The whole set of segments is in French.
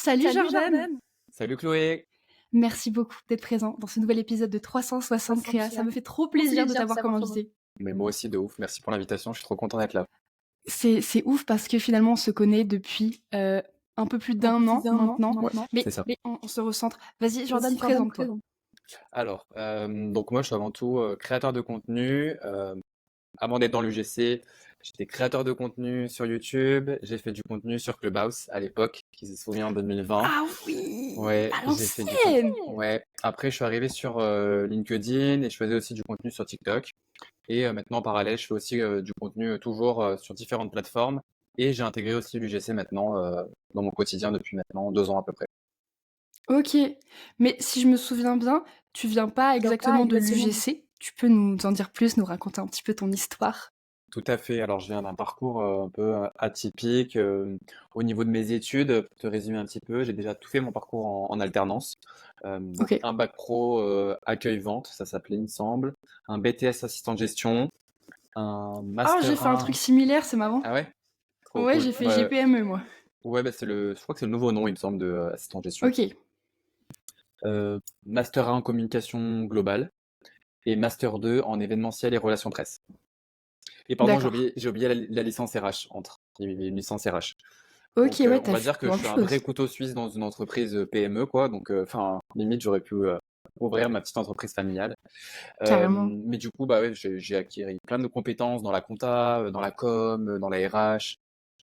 Salut Jordan! Salut Chloé. Merci beaucoup d'être présent dans ce nouvel épisode de 360 Créa. Ça me fait trop plaisir de t'avoir comme invité. Mais moi aussi de ouf, merci pour l'invitation, je suis trop content d'être là. C'est ouf parce que finalement on se connaît depuis un peu plus d'un an maintenant. Ouais, Mais c'est ça. on se recentre. Vas-y Jordan, présente-toi. Alors, donc moi je suis avant tout créateur de contenu. Avant d'être dans l'UGC, j'étais créateur de contenu sur YouTube. J'ai fait du contenu sur Clubhouse à l'époque, qui se souvient en 2020. Ah oui! Ouais, À j'ai fait du l'ancienne! contenu. Ouais. Après, je suis arrivé sur LinkedIn et je faisais aussi du contenu sur TikTok. Et maintenant, en parallèle, je fais aussi du contenu toujours sur différentes plateformes. Et j'ai intégré aussi l'UGC maintenant dans mon quotidien depuis maintenant 2 ans à peu près. Ok, mais si je me souviens bien, tu viens pas exactement de l'UGC. Tu peux nous en dire plus, nous raconter un petit peu ton histoire? Tout à fait. Alors, je viens d'un parcours un peu atypique au niveau de mes études. Pour te résumer un petit peu, j'ai déjà tout fait mon parcours en alternance. Donc, Ok. un bac pro accueil-vente, ça s'appelait, il me semble. Un BTS assistant de gestion. Un Ah, j'ai master fait un 1. truc similaire, c'est marrant. Ah ouais? Trop Ouais, cool. j'ai fait GPME moi. Ouais, bah je crois que c'est le nouveau nom, il me semble, de assistant de gestion. Ok. Master 1 en communication globale et Master 2 en événementiel et relations presse. Et pardon, j'ai D'accord. oublié, j'ai oublié la licence RH entre. Il y avait une licence RH. Ok, Donc, ouais, on t'as va fait dire que je plein de suis un vrai choses. couteau suisse dans une entreprise PME, quoi. Donc, enfin, limite, j'aurais pu ouvrir ma petite entreprise familiale. Carrément. Mais du coup, bah ouais, j'ai acquis plein de compétences dans la compta, dans la com, dans la RH,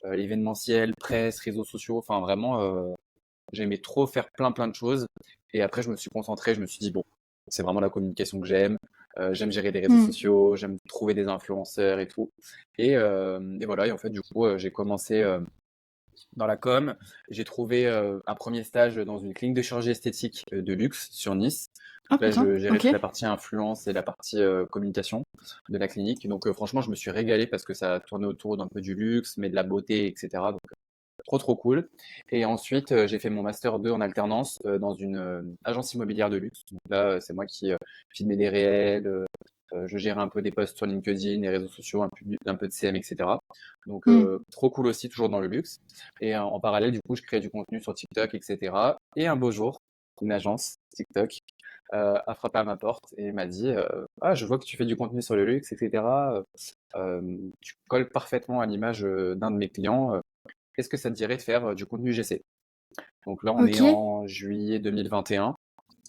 l'événementiel, presse, réseaux sociaux. Enfin, vraiment, j'aimais trop faire plein de choses. Et après, je me suis concentré, je me suis dit, bon, c'est vraiment la communication que j'aime. J'aime gérer des réseaux Hmm. sociaux, j'aime trouver des influenceurs et tout. Et voilà, et en fait, du coup, j'ai commencé dans la com. J'ai trouvé un premier stage dans une clinique de chirurgie esthétique de luxe sur Nice. Ah Donc là, putain, je gérais ok. toute la partie influence et la partie communication de la clinique. Donc franchement, je me suis régalé parce que ça tournait autour d'un peu du luxe, mais de la beauté, etc. Donc trop cool. Et ensuite, j'ai fait mon master 2 en alternance dans une agence immobilière de luxe. Donc là, c'est moi qui filmais des réels, je gérais un peu des posts sur LinkedIn, les réseaux sociaux, un peu de CM, etc. Donc Hmm. trop cool aussi, toujours dans le luxe. Et en parallèle, du coup, je créais du contenu sur TikTok, etc. Et un beau jour, une agence TikTok a frappé à ma porte et m'a dit ah, je vois que tu fais du contenu sur le luxe, etc. Tu colles parfaitement à l'image d'un de mes clients. Est-ce que ça te dirait de faire du contenu GC? Donc là, on est Ok. en juillet 2021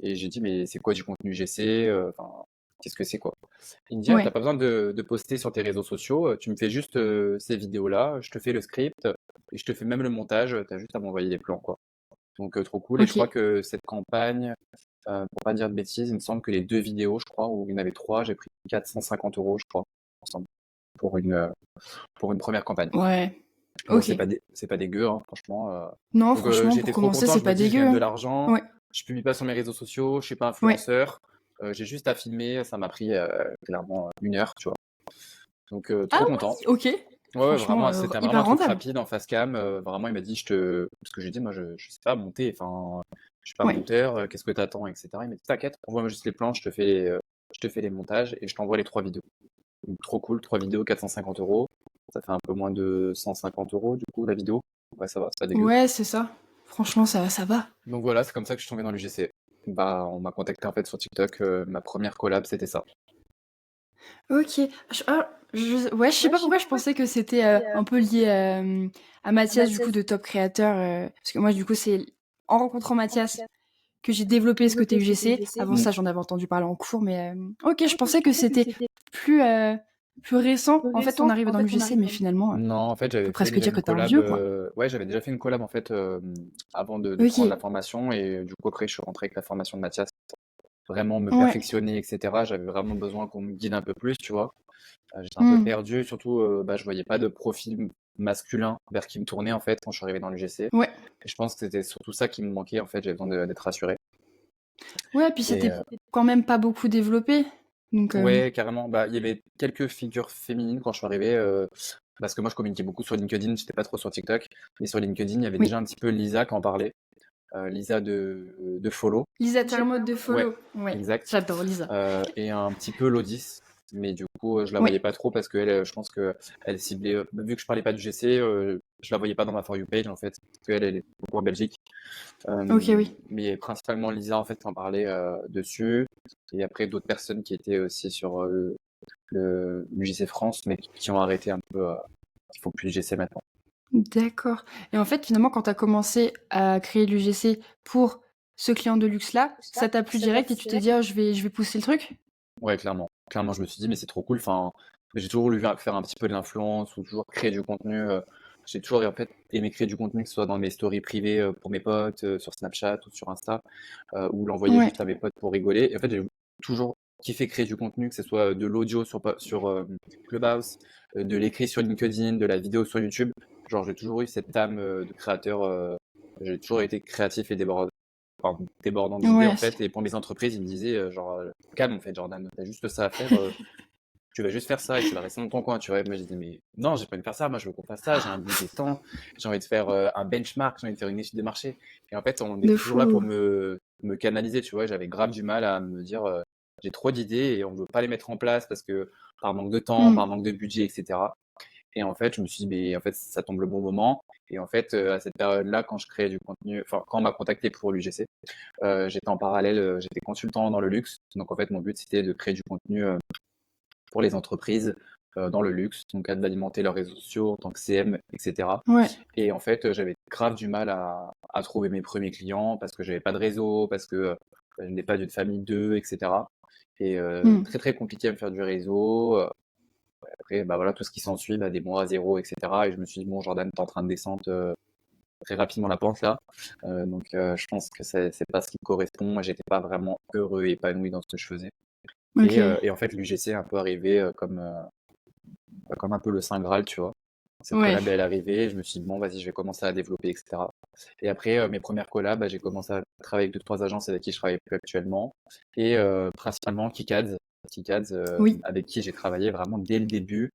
et j'ai dit, mais c'est quoi du contenu GC? Enfin, qu'est-ce que c'est quoi? Il me dit, ah, t'as Ouais. pas besoin de poster sur tes réseaux sociaux, tu me fais juste ces vidéos-là, je te fais le script et je te fais même le montage, t'as juste à m'envoyer les plans, quoi. Donc trop cool. Et je Ok. crois que cette campagne, pour pas dire de bêtises, il me semble que les 2 vidéos, je crois, ou il y en avait 3, j'ai pris 450 €, je crois, ensemble, pour une première campagne. Ouais. Bon, Ok. c'est pas dégueu, hein, franchement. Non, Donc franchement, pour j'étais trop commencer, content. c'est Je me pas dis, je dégueu, gagne de hein. l'argent. Ouais. Je publie pas sur mes réseaux sociaux. Je suis pas Ouais. influenceur. J'ai juste à filmer. Ça m'a pris clairement 1 heure, tu vois. Donc Ah trop content. oui, ok. Ouais, Franchement, vraiment, c'était vraiment hyper un truc rentable. rapide en face cam. Vraiment, il m'a dit, parce que j'ai dit, moi, je sais pas monter. Enfin, je suis pas Ouais. monteur. Qu'est-ce que t'attends, etc. Il m'a dit, t'inquiète, envoie-moi juste les plans. Je te fais les montages et je t'envoie les 3 vidéos. Donc, trop cool. 3 vidéos, 450 €. Ça fait un peu moins de 150 € du coup la vidéo. Ouais, ça va, c'est pas dégueu. Ouais, c'est ça. Franchement, ça va. Donc voilà, c'est comme ça que je suis tombé dans l'UGC. Bah, on m'a contacté en fait sur TikTok. Ma première collab, c'était ça. Ok. Ouais, je sais pas pourquoi je pensais que c'était un peu lié à Mathias, du coup, de Top Creator. Parce que moi, du coup, c'est en rencontrant Mathias que j'ai développé ce côté UGC. Avant Mm. ça, j'en avais entendu parler en cours, mais ok, je pensais que c'était plus, plus récent. En fait, on arrive dans l'UGC, mais finalement, Non, en fait, on peut j'avais fait presque déjà dire une que t'es un collab. vieux, quoi. Ouais, j'avais déjà fait une collab en fait avant de prendre la Ok. formation et du coup après je suis rentré avec la formation de Mathias. Vraiment me Ouais. perfectionner, etc. J'avais vraiment besoin qu'on me guide un peu plus, tu vois. J'étais un peu Hmm. perdu, surtout bah, je voyais pas de profil masculin vers qui me tourner en fait quand je suis arrivé dans l'UGC. Ouais. Et je pense que c'était surtout ça qui me manquait en fait, j'avais besoin d'être rassuré. Ouais, puis Et c'était quand même pas beaucoup développé. Donc, ouais, carrément, bah, il y avait quelques figures féminines quand je suis arrivé, parce que moi je communiquais beaucoup sur LinkedIn, j'étais pas trop sur TikTok, mais sur LinkedIn, il y avait oui. déjà un petit peu Lisa qui en parlait, Lisa de Follow. Lisa Termote de Ouais, Follow. Ouais. exact. J'adore Lisa. Et un petit peu Lodis, mais du coup, je la Ouais. voyais pas trop parce qu'elle, je pense que elle ciblait, vu que je parlais pas du GC, je la voyais pas dans ma For You page en fait, parce qu'elle elle est beaucoup en Belgique. Ok, oui. Mais principalement Lisa en fait en parlait dessus. Et après d'autres personnes qui étaient aussi sur le l'UJC France, mais qui ont arrêté un peu, qui font plus l'UJC maintenant. D'accord. Et en fait, finalement, quand tu as commencé à créer l'UGC pour ce client de luxe-là, ça t'a plu direct et tu t'es dit, ah, je vais pousser le truc? Ouais, clairement. Clairement, je me suis dit, mais c'est trop cool. Enfin, j'ai toujours voulu faire un petit peu de l'influence ou toujours créer du contenu. J'ai toujours en fait aimé créer du contenu, que ce soit dans mes stories privées pour mes potes, sur Snapchat ou sur Insta, ou l'envoyer Ouais. juste à mes potes pour rigoler. Et en fait, j'ai toujours kiffé créer du contenu, que ce soit de l'audio sur Clubhouse, de l'écrit sur LinkedIn, de la vidéo sur YouTube. Genre, j'ai toujours eu cette âme de créateur. J'ai toujours été créatif et débordant d'idées en Ouais. fait. Et pour mes entreprises, ils me disaient genre calme en fait, Jordan, t'as juste ça à faire. Tu vas juste faire ça et tu vas rester dans ton coin, tu vois. Et moi, je disais, mais non, j'ai pas envie de faire ça. Moi, je veux qu'on fasse ça. J'ai un budget temps. J'ai envie de faire un benchmark. J'ai envie de faire une étude de marché. Et en fait, on De était toujours là pour fou. me canaliser, tu vois. J'avais grave du mal à me dire, j'ai trop d'idées et on veut pas les mettre en place parce que par manque de temps, Mm. par manque de budget, etc. Et en fait, je me suis dit, mais en fait, ça tombe le bon moment. Et en fait, à cette période-là, quand je créais du contenu, enfin, quand on m'a contacté pour l'UGC, j'étais en parallèle, j'étais consultant dans le luxe. Donc, en fait, mon but, c'était de créer du contenu pour les entreprises dans le luxe, donc d'alimenter leurs réseaux sociaux en tant que CM, etc. Ouais. Et en fait, j'avais grave du mal à trouver mes premiers clients parce que j'avais pas de réseau, parce que je n'ai pas d'une famille d'eux, etc. Et Mm. très très compliqué à me faire du réseau. Après, bah voilà, tout ce qui s'ensuit, bah, des mois à zéro, etc. Et je me suis dit, bon, Jordan, t'es en train de descendre très rapidement la pente là. Donc, je pense que c'est pas ce qui me correspond. Moi, j'étais pas vraiment heureux et épanoui dans ce que je faisais. Ok. Et en fait, l'UGC est un peu arrivé comme un peu le Saint Graal, tu vois. Cette Ouais. collab elle est arrivée, je me suis dit, bon, vas-y, je vais commencer à développer, etc. Et après, mes premières collabs, bah, j'ai commencé à travailler avec deux, trois agences avec qui je travaille plus actuellement. Et principalement Kikads. Kikads, Oui. avec qui j'ai travaillé vraiment dès le début.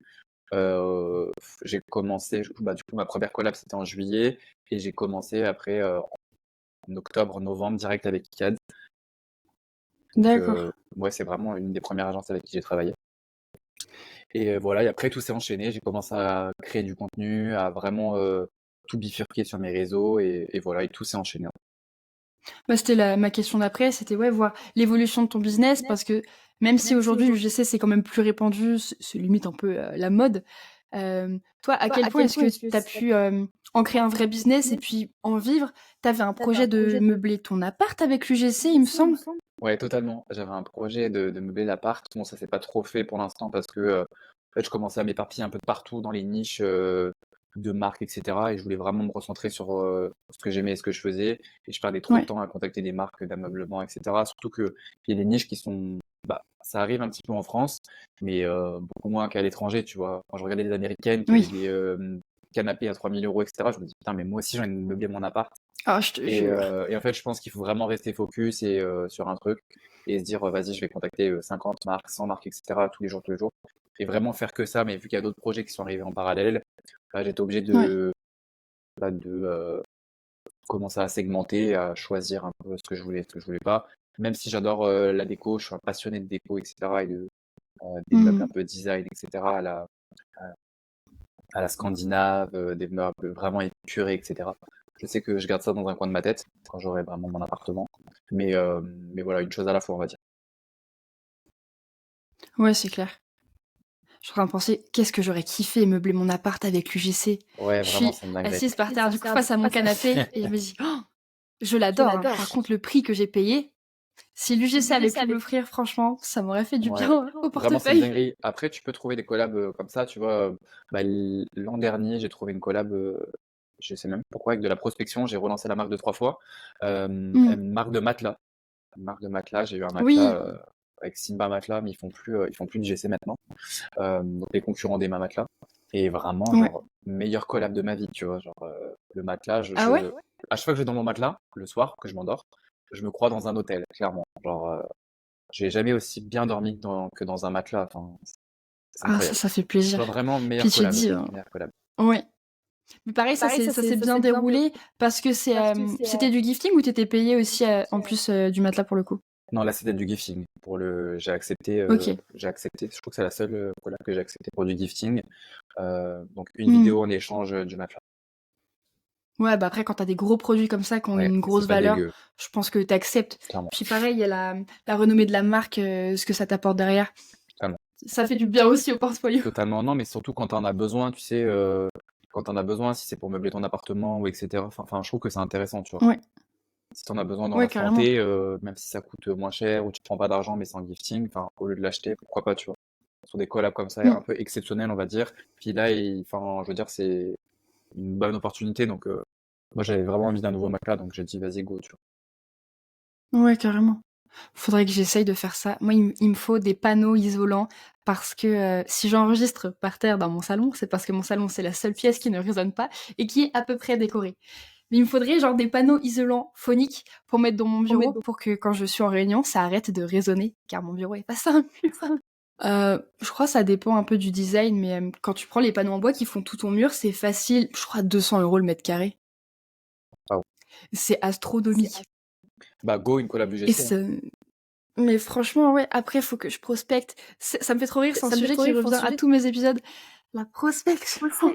J'ai commencé, bah, du coup, ma première collab, c'était en juillet. Et j'ai commencé après, en octobre, novembre, direct avec Kikads. Donc, D'accord. ouais, c'est vraiment une des premières agences avec qui j'ai travaillé. Et voilà, et après tout s'est enchaîné. J'ai commencé à créer du contenu, à vraiment tout bifurquer sur mes réseaux et voilà, et tout s'est enchaîné. Bah, c'était ma question d'après, c'était ouais, voir l'évolution de ton business parce que même si aujourd'hui l'UGC c'est quand même plus répandu, c'est limite un peu la mode. Toi, à quel point est-ce que tu as pu en créer un vrai business et puis en vivre? Tu avais un projet de meubler ton appart avec l'UGC, il me semble? Ouais, totalement. J'avais un projet de meubler l'appart. Bon, ça s'est pas trop fait pour l'instant parce que en fait, je commençais à m'éparpiller un peu de partout dans les niches de marques, etc. Et je voulais vraiment me recentrer sur ce que j'aimais et ce que je faisais. Et je perdais trop de Ouais. temps à contacter des marques d'ameublement, etc. Surtout qu'il y a des niches qui sont. Bah, ça arrive un petit peu en France, mais beaucoup moins qu'à l'étranger, tu vois. Quand je regardais les Américaines qui avaient Oui. des canapés à 3000 euros, etc., je me dis, putain, mais moi aussi, j'ai envie de meubler mon appart. Ah, je te Et, jure. et en fait, je pense qu'il faut vraiment rester focus et sur un truc et se dire, vas-y, je vais contacter 50 marques, 100 marques, etc. tous les jours. Et vraiment faire que ça. Mais vu qu'il y a d'autres projets qui sont arrivés en parallèle, là, j'étais obligé Ouais. de commencer à segmenter, à choisir un peu ce que je voulais, ce que je voulais pas. Même si j'adore la déco, je suis un passionné de déco, etc. Et des meubles un Mhm. peu design, etc. À la scandinave, des meubles vraiment épurés, etc. Je sais que je garde ça dans un coin de ma tête quand j'aurai vraiment mon appartement. Mais voilà, une chose à la fois, on va dire. Ouais, c'est clair. Je suis en train de penser, qu'est-ce que j'aurais kiffé meubler mon appart avec l'UGC. Ouais, Je vraiment, suis c'est une dinguerie. assise par terre, du coup, face à mon canapé, et je me dis, oh, je l'adore, hein. Par contre, le prix que j'ai payé, si l'UGC avait pu me l'offrir, franchement, ça m'aurait fait du Ouais, bien au vraiment, c'est une portefeuille. dinguerie. Après, tu peux trouver des collabs comme ça, tu vois. Bah, l'an dernier, j'ai trouvé une collab, je sais même pas pourquoi, avec de la prospection. J'ai relancé la marque deux, trois fois. Hmm. Une marque de matelas. Une marque de matelas. J'ai eu un matelas Oui, avec Simba Matelas, mais ils font plus de GC maintenant. Donc les concurrents d'Emma Matelas. Et vraiment, ouais. genre, meilleure collab de ma vie, tu vois. Genre, le matelas, Ah ouais? à chaque fois que je vais dans mon matelas, le soir, que je m'endors, je me crois dans un hôtel, clairement. Genre, j'ai jamais aussi bien dormi que dans un matelas. Enfin, c'est Ah, incroyable. ça fait plaisir. Genre, vraiment, Puis meilleure tu te collab. dis, Meilleure collab. ouais. Mais pareil, ça s'est bien déroulé parce que c'était du gifting ou t'étais payé aussi en plus du matelas pour le coup? Non, là, c'était du gifting. Ok. J'ai accepté. Je trouve que c'est la seule collab que j'ai acceptée pour du gifting. Donc, une Hmm. vidéo en échange du matelas. Ouais, bah après, quand t'as des gros produits comme ça qui ont Ouais, une c'est grosse pas valeur, dégueu, je pense que t'acceptes. clairement, Puis pareil, il y a la renommée de la marque, ce que ça t'apporte derrière. totalement. Ça fait du bien aussi au portfolio. Totalement, non, mais surtout quand t'en as besoin, tu sais, quand t'en as besoin, si c'est pour meubler ton appartement ou et cetera, enfin, je trouve que c'est intéressant, tu vois? Ouais, Si t'en as besoin dans ouais, l'instant carrément. T, même si ça coûte, moins cher ou tu prends pas d'argent mais c'est en gifting, enfin, au lieu de l'acheter, pourquoi pas, tu vois? Sur des collabs comme ça, un Mmh. peu exceptionnels, on va dire. Puis là, enfin, je veux dire, c'est une bonne opportunité, donc moi, j'avais vraiment envie d'un nouveau matelas, donc j'ai dit: «Vas-y, go», tu vois? Ouais, carrément. Faudrait que j'essaye de faire ça. Moi, il me faut des panneaux isolants parce que, si j'enregistre par terre dans mon salon, c'est parce que mon salon, c'est la seule pièce qui ne résonne pas et qui est à peu près décorée. Mais il me faudrait genre des panneaux isolants phoniques pour mettre dans mon bureau pour que quand je suis en réunion, ça arrête de résonner car mon bureau est face à un mur. Je crois que ça dépend un peu du design, mais quand tu prends les panneaux en bois qui font tout ton mur, c'est facile, je crois 200 € le mètre carré. Waouh. C'est astronomique Bah, go, une collab et UGC, hein. mais franchement, ouais, après, faut que je prospecte. Ça me fait trop rire, c'est un sujet qui revient à tous mes épisodes. La prospection. Ouais,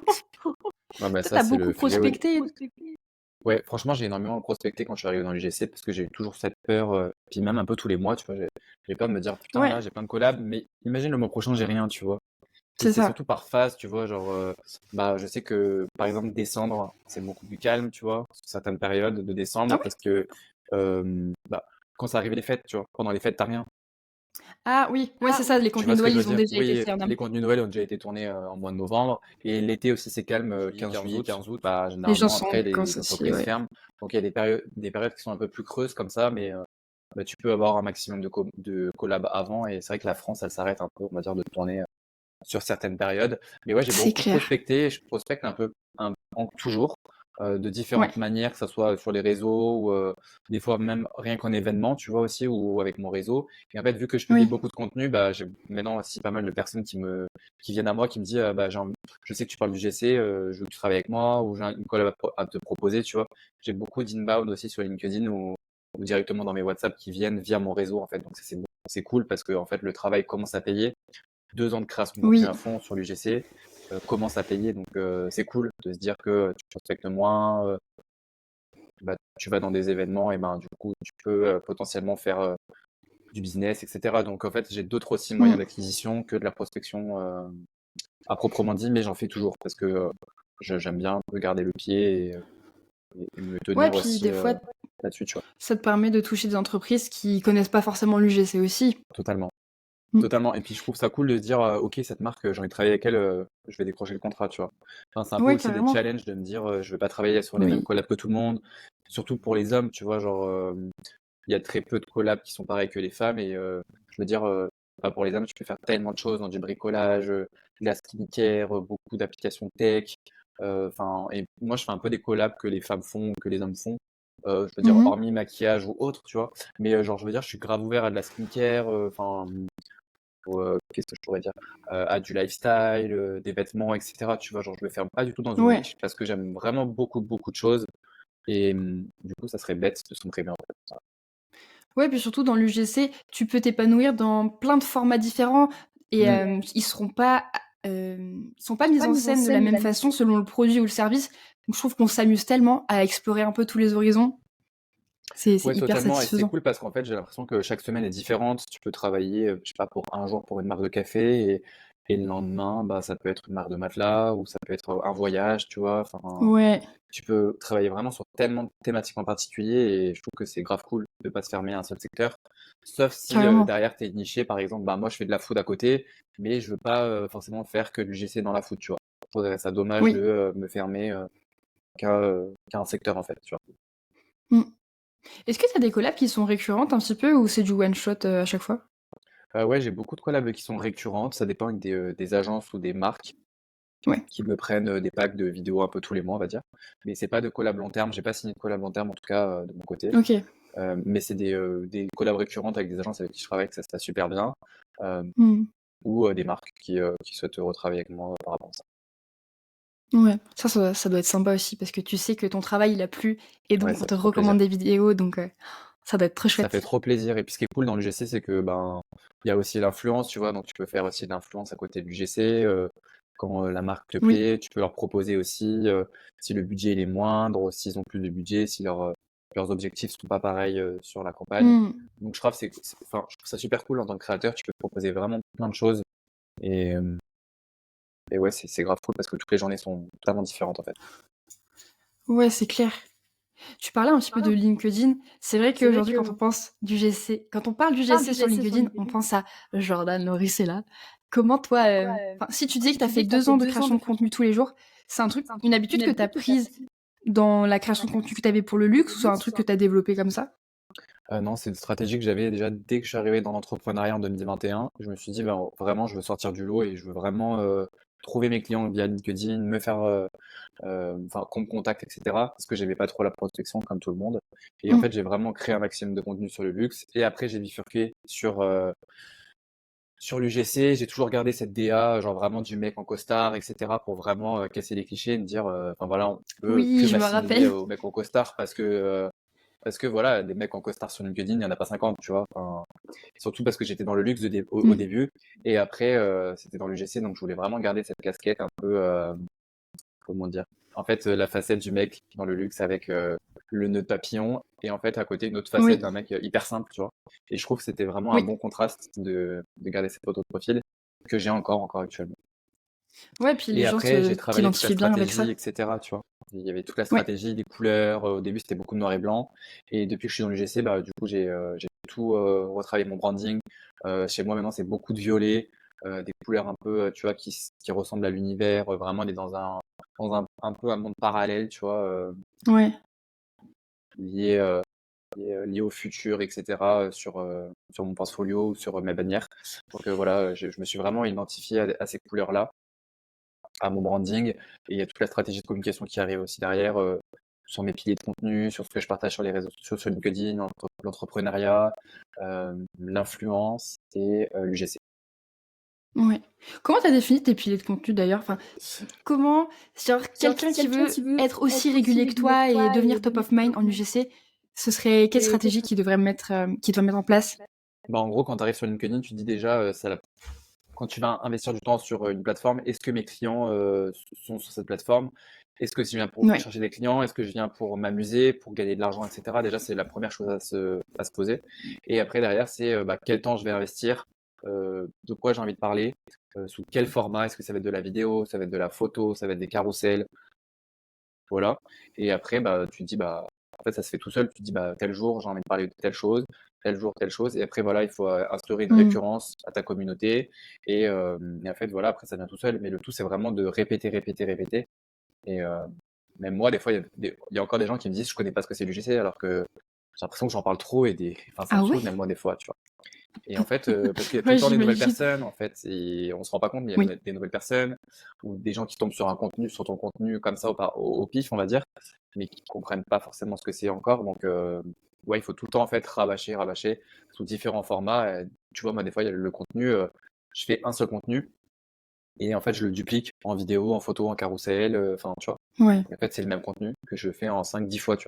bah, Toi, ça, t'as c'est beaucoup le fléau. prospecté. Ouais, franchement, j'ai énormément prospecté quand je suis arrivé dans l'UGC parce que j'ai eu toujours cette peur, puis même un peu tous les mois, tu vois, j'ai peur de me dire: «Putain, Ouais, là, j'ai plein de collabs, mais imagine le mois prochain, j'ai rien», tu vois? Puis c'est c'est ça. surtout par phase, tu vois, genre, bah, je sais que, par exemple, décembre, c'est beaucoup plus calme, tu vois, sur certaines périodes de Ah décembre ouais? parce que, bah, quand ça arrive les fêtes, tu vois? Pendant les fêtes, tu rien. Ah oui, ouais, c'est ça, les Tu contenus vois de ce que Noël, je veux ils ont dire? déjà été Oui, faits en amont. les contenus Noël ont déjà été tournés, en mois de novembre et l'été aussi, c'est calme, Juillet, 15 15 juillet, août. 15 août. Bah, Les gens généralement, sont en après, vacances les aussi, entreprises ouais. ferment. Donc il y a des périodes qui sont un peu plus creuses comme ça, mais bah, tu peux avoir un maximum de collabs avant et c'est vrai que la France, elle s'arrête un peu, on va dire, de tourner, sur certaines périodes. Mais ouais, j'ai C'est beaucoup clair. prospecté, je prospecte un peu toujours, de Ouais. différentes manières, que ça soit sur les réseaux ou des fois même rien qu'en événement, tu vois aussi, ou avec mon réseau. Et en fait, vu que je publie Oui. beaucoup de contenu, bah, j'ai maintenant aussi pas mal de personnes qui viennent à moi, qui me disent, bah, je sais que tu parles du GC, je veux que tu travailles avec moi, ou j'ai une collab à te proposer, tu vois. J'ai beaucoup d'inbound aussi sur LinkedIn ou directement dans mes WhatsApp qui viennent via mon réseau, en fait. Donc ça, c'est cool parce que en fait, le travail commence à payer. 2 ans de création de contenu Oui. à fond sur l'UGC commence à payer. Donc c'est cool de se dire que tu respectes moins, bah, tu vas dans des événements et ben du coup tu peux potentiellement faire du business, etc. Donc en fait j'ai d'autres aussi moyens Mmh. d'acquisition que de la prospection à proprement dit, mais j'en fais toujours parce que j'aime bien un peu garder le pied et me Ouais, tenir puis aussi des fois, là-dessus, tu vois. ça te permet de toucher des entreprises qui connaissent pas forcément l'UGC aussi. Totalement. Mmh. Totalement. Et puis je trouve ça cool de se dire, ok, cette marque, j'ai envie de travailler avec elle, je vais décrocher le contrat, tu vois. Enfin, c'est un peu Ouais, aussi des carrément. challenges de me dire, je vais pas travailler sur les mêmes Oui. collabs que tout le monde. Surtout pour les hommes, tu vois, genre, il y a très peu de collabs qui sont pareils que les femmes. Et je veux dire, bah, pour les hommes, tu peux faire tellement de choses dans du bricolage, de la skincare, beaucoup d'applications tech. Enfin, et moi, je fais un peu des collabs que les femmes font, que les hommes font. Je veux dire, Mmh. hormis maquillage ou autre, tu vois. Mais genre, je veux dire, je suis grave ouvert à de la skincare, enfin, qu'est-ce que je pourrais dire? À du lifestyle, des vêtements, et cetera. Tu vois? Genre, je me ferme pas du tout dans une Ouais. niche parce que j'aime vraiment beaucoup, beaucoup de choses et du coup, ça serait bête de se priver, en fait. Ouais, puis surtout dans l'UGC, tu peux t'épanouir dans plein de formats différents et Mmh. ils sont pas mis en scène de la même façon selon le produit ou le service. Donc je trouve qu'on s'amuse tellement à explorer un peu tous les horizons. C'est Ouais, hyper totalement et c'est satisfaisant. cool parce qu'en fait, j'ai l'impression que chaque semaine est différente. Tu peux travailler, je sais pas, pour un jour pour une marque de café et le lendemain, bah, ça peut être une marque de matelas ou ça peut être, un voyage, tu vois? Enfin, Ouais, tu peux travailler vraiment sur tellement de thématiques en particulier et je trouve que c'est grave cool de pas se fermer à un seul secteur. Sauf si carrément. derrière t'es niché, par exemple, bah moi je fais de la food à côté, mais je veux pas forcément faire que du GC dans la food, tu vois. Je trouverais ça dommage de Oui. me fermer qu'à un secteur en fait, tu vois. Mmh. Est-ce que tu as des collabs qui sont récurrentes un petit peu ou c'est du one shot, à chaque fois? Ouais, j'ai beaucoup de collabs qui sont récurrentes, ça dépend avec des agences ou des marques Ouais. qui me prennent des packs de vidéos un peu tous les mois, on va dire. Mais c'est pas de collab long terme, j'ai pas signé de collab long terme en tout cas de mon côté. OK. Mais c'est des collabs récurrentes avec des agences avec qui je travaille, que ça se passe super bien, hem, Mmh. ou des marques qui souhaitent retravailler avec moi par rapport à ça. Ouais. Ça doit être sympa aussi parce que tu sais que ton travail, il a plu et Ouais, donc on ça te fait trop plaisir. recommande des vidéos donc ça doit être très Ça fait chouette. trop plaisir et puis ce qui est cool dans l'UGC, c'est que, ben, il y a aussi l'influence, tu vois? Donc tu peux faire aussi de l'influence à côté de l'UGC, quand la marque te Oui. plaît. Tu peux leur proposer aussi si le budget il est moindre, s'ils ont plus de budget, si leurs objectifs sont pas pareils sur la campagne. Mmh. Donc je trouve, enfin, je trouve ça super cool en tant que créateur. Tu peux proposer vraiment plein de choses. Et, euh, et ouais, c'est grave cool parce que toutes les journées sont totalement différentes en fait. Ouais, c'est clair. Tu parlais un petit peu de LinkedIn. C'est vrai qu'aujourd'hui, quand on parle du GC sur LinkedIn, on pense à Jordan Lauricella. Comment toi, si tu dis que tu as fait 2 ans de création de contenu tous les jours, c'est une habitude que tu as prise dans la création de contenu que tu avais pour le luxe ou c'est un truc que tu as développé comme ça? Non, c'est une stratégie que j'avais déjà dès que je suis arrivé dans l'entrepreneuriat en 2021. Je me suis dit, ben, vraiment, je veux sortir du lot et je veux vraiment trouver mes clients via LinkedIn, me faire, enfin, qu'on me contacte, etc. Parce que j'aimais pas trop la prospection comme tout le monde. Et en Mmh. fait, j'ai vraiment créé un maximum de contenu sur le luxe. Et après, j'ai bifurqué sur l'UGC. J'ai toujours gardé cette DA, genre vraiment du mec en costard, etc. pour vraiment casser les clichés et me dire, enfin voilà, on peut Oui, que je me m'assimiler rappelle. au mec en costard parce que voilà, des mecs en costard sur LinkedIn, il n'y en a pas 50, tu vois. Enfin, surtout parce que j'étais dans le luxe au Mmh. début. Et après, c'était dans l'UGC, donc je voulais vraiment garder cette casquette un peu, comment dire. En fait, la facette du mec dans le luxe avec le nœud de papillon. Et en fait, à côté, une autre facette Oui, d'un mec hyper simple, tu vois. Et je trouve que c'était vraiment un oui. bon contraste de garder cette photo de profil que j'ai encore actuellement. Ouais, puis les Et gens après, j'ai travaillé toute la t'identifient bien avec ça. stratégie, etc. Tu vois. Il y avait toute la Ouais. stratégie, des couleurs. Au début, c'était beaucoup de noir et blanc. Et depuis que je suis dans l'UGC, bah, du coup, j'ai tout retravaillé mon branding. Chez moi, maintenant, c'est beaucoup de violet, des couleurs un peu, tu vois, qui ressemblent à l'univers. Vraiment, on est un peu un monde parallèle, tu vois, Ouais. lié, lié au futur, etc. Sur mon portfolio ou sur mes bannières. Donc voilà, je me suis vraiment identifié à ces couleurs-là, à mon branding. Et il y a toute la stratégie de communication qui arrive aussi derrière, sur mes piliers de contenu, sur ce que je partage sur les réseaux sociaux, sur LinkedIn, l'entrepreneuriat, l'influence et l'UGC. Ouais. Comment t'as défini tes piliers de contenu d'ailleurs? Enfin, comment, genre, quelqu'un qui veut être aussi régulier que toi et devenir top of mind en UGC, ce serait quelle stratégie qui doit mettre en place? Bah, en gros, quand tu arrives sur LinkedIn, tu te dis déjà, quand tu vas investir du temps sur une plateforme, est-ce que mes clients sont sur cette plateforme? Est-ce que je viens pour Ouais. chercher des clients? Est-ce que je viens pour m'amuser, pour gagner de l'argent, etc. Déjà, c'est la première chose à se poser. Et après, derrière, c'est bah, quel temps je vais investir, de quoi j'ai envie de parler, sous quel format. Est-ce que ça va être de la vidéo, ça va être de la photo, ça va être des carousels, voilà. Et après, bah, tu te dis, bah, en fait, ça se fait tout seul. Tu te dis, bah, tel jour, j'ai envie de parler de telle chose, tel jour, telle chose. Et après, voilà, il faut instaurer une Mmh. récurrence à ta communauté. Et en fait, voilà, après, ça vient tout seul. Mais le tout, c'est vraiment de répéter, répéter, répéter. Et même moi, des fois, il y a encore des gens qui me disent, je connais pas ce que c'est l'UGC, alors que j'ai l'impression que j'en parle trop enfin, ça me Ah saoule, ouais? même moi, des fois, tu vois. Et en fait, parce qu'il y a tout Ouais, le temps des nouvelles j'imagine. personnes, en fait, et on se rend pas compte, mais il y Oui. a des nouvelles personnes, ou des gens qui tombent sur ton contenu comme ça au pif, on va dire, mais qui comprennent pas forcément ce que c'est encore. Donc, ouais, il faut tout le temps, en fait, rabâcher, rabâcher, sous différents formats. Tu vois, moi, des fois, il y a le contenu, je fais un seul contenu, et en fait, je le duplique en vidéo, en photo, en carrousel, enfin, tu vois. Ouais. Et en fait, c'est le même contenu que je fais en 5-10 fois, tu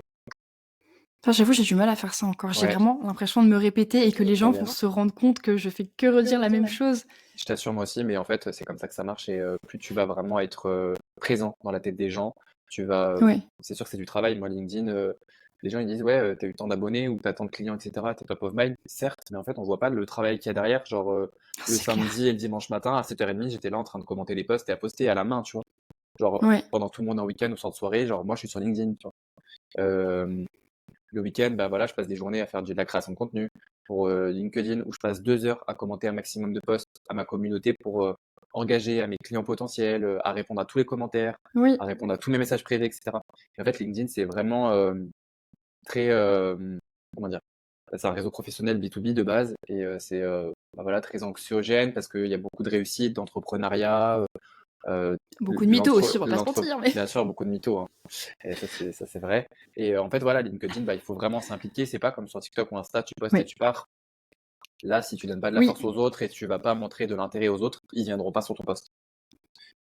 Enfin, j'avoue, j'ai du mal à faire ça encore. J'ai vois. Ouais, vraiment l'impression de me répéter et que les gens vont également. se rendre compte que je fais que redire la même chose. Je t'assure moi aussi, mais en fait, c'est comme ça que ça marche et plus tu vas vraiment être présent dans la tête des gens, Ouais. c'est sûr que c'est du travail. Moi, LinkedIn, les gens ils disent ouais, t'as eu tant d'abonnés ou t'as tant de clients, etc. T'es top of mind, certes, mais en fait, on voit pas le travail qu'il y a derrière. Genre Ah, le c'est clair. samedi et le dimanche matin à 7h30, j'étais là en train de commenter les posts et à poster à la main, tu vois. Genre Ouais. pendant tout le monde en week-end ou sans soirée, genre moi je suis sur LinkedIn, tu vois. Euh, le week-end, bah voilà, je passe des journées à faire de la création de contenu pour LinkedIn où je passe 2 heures à commenter un maximum de posts à ma communauté pour engager à mes clients potentiels, à répondre à tous les commentaires, Oui. à répondre à tous mes messages privés, etc. Et en fait, LinkedIn, c'est vraiment très, comment dire, c'est un réseau professionnel B2B de base et c'est bah voilà, très anxiogène parce qu'il y a beaucoup de réussite, d'entrepreneuriat, euh, Beaucoup de mythos aussi, on va pas se l'entre, mentir, mais. bien sûr, beaucoup de mythos, hein. Et ça, c'est vrai. Et en fait, voilà, LinkedIn, bah, il faut vraiment s'impliquer. C'est pas comme sur TikTok ou Insta, tu postes et Oui. tu pars. Là, si tu donnes pas de la Oui. force aux autres et tu vas pas montrer de l'intérêt aux autres, ils viendront pas sur ton post.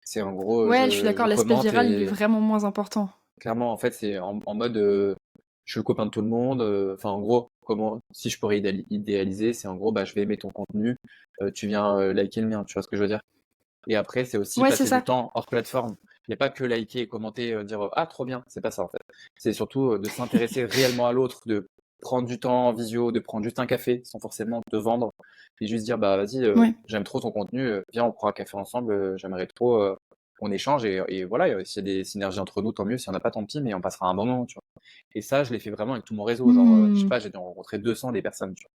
C'est en gros, Ouais, je suis je d'accord, l'aspect commente viral, il est et vraiment moins important. clairement, en fait, c'est en mode, je suis le copain de tout le monde. Enfin, en gros, comment, si je pourrais idéaliser, c'est en gros, bah, je vais aimer ton contenu, tu viens liker le mien, tu vois ce que je veux dire? Et après, c'est aussi Ouais, c'est passer du ça. temps hors plateforme. Il n'y a pas que liker et commenter, dire ah trop bien, c'est pas ça en fait. C'est surtout de s'intéresser réellement à l'autre, de prendre du temps en visio, de prendre juste un café sans forcément te vendre, et juste dire bah vas-y, Ouais. j'aime trop ton contenu, viens on prend un café ensemble, j'aimerais trop qu'on échange et voilà, s'il y a des synergies entre nous, tant mieux, s'il n'y en a pas, tant pis, mais on passera un bon moment, tu vois. Et ça, je l'ai fait vraiment avec tout mon réseau, genre, je sais Mmh. pas, j'ai dû en rencontrer 200 des personnes, tu vois.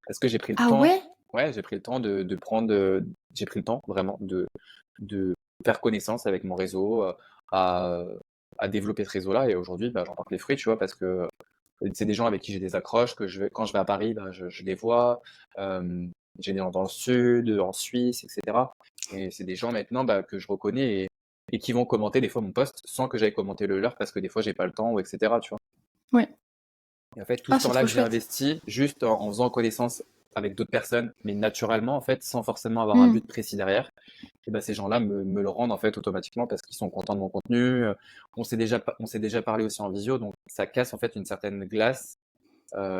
Parce que j'ai pris le Ah temps, ouais? ouais, j'ai pris le temps de prendre, j'ai pris le temps vraiment de faire connaissance avec mon réseau, à, à développer ce réseau-là. Et aujourd'hui, bah, j'en porte les fruits, tu vois, parce que c'est des gens avec qui j'ai des accroches, quand je vais à Paris, bah, je les vois. Euh, j'ai des gens dans le sud, en Suisse, etc. Et c'est des gens maintenant bah, que je reconnais et qui vont commenter des fois mon post sans que j'aille commenter le leur parce que des fois j'ai pas le temps, ou etc. Tu vois. Ouais. Et en fait, tout Ah, ce c'est temps-là trop que j'ai chouette. investi, juste en faisant connaissance avec d'autres personnes, mais naturellement, en fait, sans forcément avoir un Mmh. but précis derrière, et ben, ces gens-là me le rendent en fait automatiquement parce qu'ils sont contents de mon contenu. On s'est déjà parlé aussi en visio, donc ça casse en fait une certaine glace.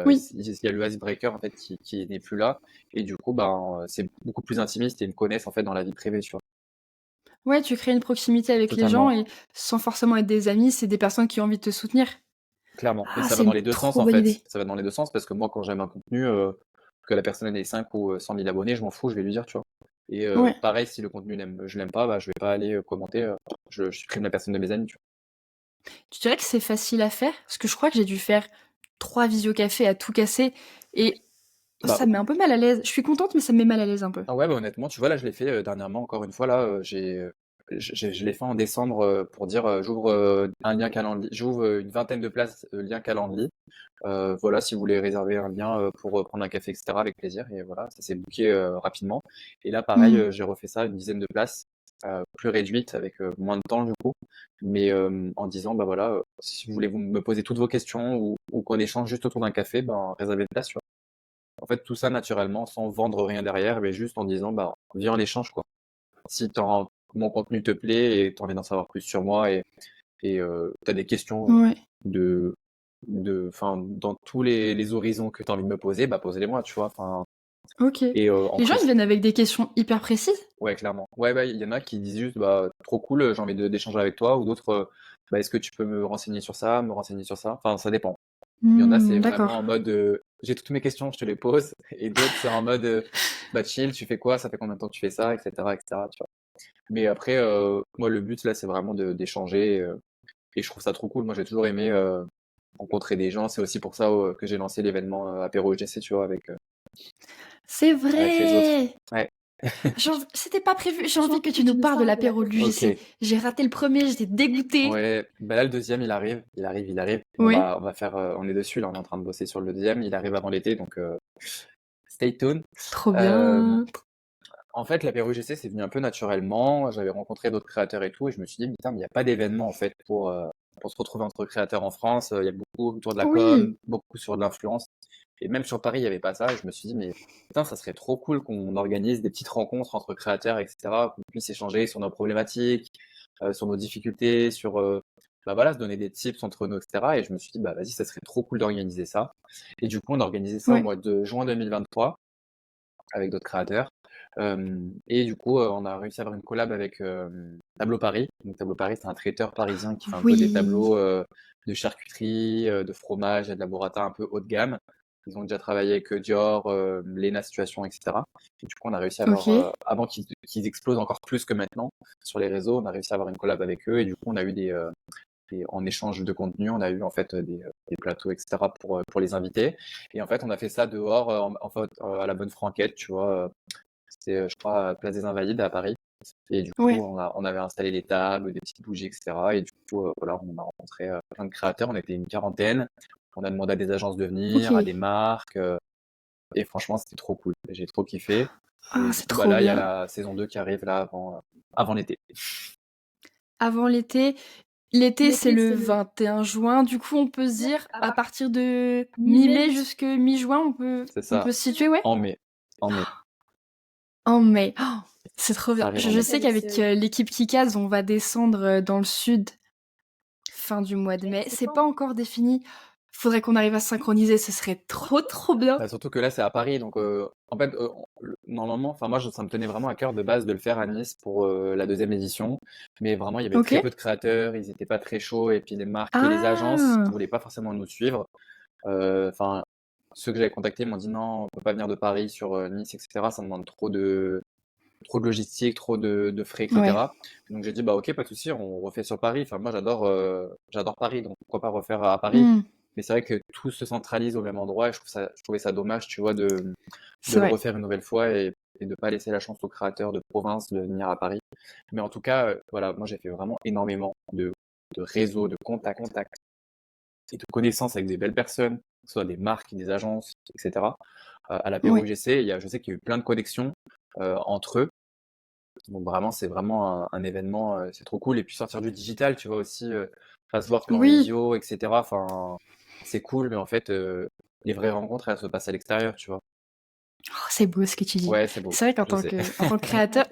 Oui. Il y a le icebreaker en fait qui n'est plus là, et du coup, ben, c'est beaucoup plus intimiste et ils me connaissent en fait dans la vie privée, tu vois. Ouais, tu crées une proximité avec les gens Totalement, et sans forcément être des amis, c'est des personnes qui ont envie de te soutenir. clairement. Et Ah, ça va c'est dans une les deux sens trop en bonne fait. idée. Ça va dans les deux sens parce que moi, quand j'aime un contenu, que la personne ait 5 ou 100 000 abonnés, je m'en fous, je vais lui dire, tu vois. Et Ouais. pareil, si le contenu je l'aime pas, bah, je vais pas aller commenter, je supprime la personne de mes amis, tu Tu dirais que c'est facile à faire? Parce que je crois que j'ai dû faire 3 visiocafés à tout casser et vois. ça me met un peu mal à l'aise. Je suis contente, mais ça me met mal à l'aise un peu. Ah ouais, bah, honnêtement, tu vois, là, je l'ai fait dernièrement, encore une fois, là, je l'ai fait en décembre pour dire j'ouvre un lien Calendly, j'ouvre une vingtaine de places lien Calendly. Voilà, si vous voulez réserver un lien pour prendre un café, etc., avec plaisir. Et voilà, ça s'est booké rapidement. Et là, pareil, Mmh. j'ai refait ça, une dizaine de places, plus réduites, avec moins de temps, du coup. Mais en disant, bah voilà, si vous voulez me poser toutes vos questions ou qu'on échange juste autour d'un café, ben réservez une place, tu vois. En fait, tout ça naturellement, sans vendre rien derrière, mais juste en disant, bah, viens en échange, quoi. Si mon contenu te plaît et tu as envie d'en savoir plus sur moi et tu as des questions Ouais. de, enfin, dans tous les horizons que tu as envie de me poser, bah, posez-les moi, tu vois. Enfin, OK. et en Les gens, ils plus, viennent avec des questions hyper précises? ouais, clairement. Ouais, bah, il y en a qui disent juste, bah, trop cool, j'ai envie d'échanger avec toi, ou d'autres, bah, est-ce que tu peux me renseigner sur ça, me renseigner sur ça? Enfin, ça dépend. Il y en a, c'est Mmh, vraiment d'accord. en mode j'ai toutes mes questions, je te les pose. Et d'autres, c'est en mode bah chill, tu fais quoi, ça fait combien de temps que tu fais ça, etc., etc., tu vois. Mais après, moi, le but là, c'est vraiment d'échanger. Et je trouve ça trop cool. Moi, j'ai toujours aimé rencontrer des gens. C'est aussi pour ça que j'ai lancé l'événement Apéro EGC, tu vois, C'est avec les autres. vrai! Ouais, C'était pas prévu. J'ai envie que tu nous parles de l'apéro de l'UGC. ok. J'ai raté le premier, j'étais dégoûtée. Ouais, bah là, le deuxième, il arrive. Oui, On va faire, on est dessus là, on est en train de bosser sur le deuxième. Il arrive avant l'été, donc stay tuned. trop Euh, bien. En fait, l'apéro UGC, c'est venu un peu naturellement. J'avais rencontré d'autres créateurs et tout, et je me suis dit, putain, mais il n'y a pas d'événement en fait pour se retrouver entre créateurs en France. Il y a beaucoup autour de la Oui, com, beaucoup sur de l'influence. Et même sur Paris, il n'y avait pas ça. Et je me suis dit, mais putain, ça serait trop cool qu'on organise des petites rencontres entre créateurs, etc., qu'on puisse échanger sur nos problématiques, sur nos difficultés, bah voilà, se donner des tips entre nous, etc. Et je me suis dit, bah vas-y, ça serait trop cool d'organiser ça. Et du coup, on a organisé ça au ouais. mois de juin 2023 avec d'autres créateurs. Et du coup, on a réussi à avoir une collab avec Tableau Paris. Donc Tableau Paris, c'est un traiteur parisien qui fait un peu des Oui. tableaux de charcuterie, de fromage et de la burrata un peu haut de gamme. Ils ont déjà travaillé avec Dior, Lena Situation, etc. Et du coup, on a réussi à avoir, Ok. avant qu'ils explosent encore plus que maintenant sur les réseaux, on a réussi à avoir une collab avec eux. Et du coup, on a eu en échange de contenu, on a eu en fait des plateaux, etc. Pour les invités. Et en fait, on a fait ça dehors, en fait, à la bonne franquette, tu vois. C'était, je crois, à Place des Invalides à Paris. Et du coup, Ouais. on avait installé des tables, des petites bougies, etc. Et du coup, voilà, on a rencontré plein de créateurs. On était une quarantaine. On a demandé à des agences de Ok. venir, à des marques. Et franchement, c'était trop cool. J'ai trop kiffé. Ah, Et du c'est coup, bah trop là, il y a bien. la saison 2 qui arrive là avant l'été. Avant l'été. L'été, c'est le 21 juin. Du coup, on peut se dire, à partir de mi-mai jusque mi-juin, C'est on peut ça, se situer, ouais? en mai. En mai. En mai. Oh, c'est trop Ça bien. arrive en Je mai. sais qu'avec l'équipe Kikaz, on va descendre dans le sud fin du mois de mai. C'est pas encore défini. Faudrait qu'on arrive à se synchroniser, ce serait trop, trop bien. Bah, surtout que là, c'est à Paris, donc en fait, normalement, enfin moi, ça me tenait vraiment à cœur de base de le faire à Nice pour la deuxième édition, mais vraiment, il y avait Ok. très peu de créateurs, ils n'étaient pas très chauds, et puis les marques et les agences Ah, voulaient pas forcément nous suivre. Enfin, ceux que j'avais contactés m'ont dit non, on peut pas venir de Paris sur Nice, etc. Ça demande trop de logistique, trop de frais, ouais. etc. Donc j'ai dit bah ok, pas de souci, on refait sur Paris. Enfin moi j'adore Paris, donc pourquoi pas refaire à Paris. Hmm, Mais c'est vrai que tout se centralise au même endroit et je trouvais ça dommage, tu vois, de c'est le vrai. refaire une nouvelle fois et de pas laisser la chance aux créateurs de province de venir à Paris. Mais en tout cas, voilà, moi j'ai fait vraiment énormément de réseaux, de contacts et de connaissances avec des belles personnes, que ce soit des marques, des agences, etc. À l'apéro Ouais. UGC, je sais qu'il y a eu plein de connexions entre eux. Donc vraiment, c'est vraiment un événement, c'est trop cool. Et puis sortir du digital, tu vois aussi, pas se voir qu'en Oui. visio, etc. Enfin, c'est cool, mais en fait, les vraies rencontres, elles se passent à l'extérieur, tu vois. Oh, c'est beau ce que tu dis. Ouais, c'est beau, C'est vrai qu'en je tant sais. que, en tant que créateur,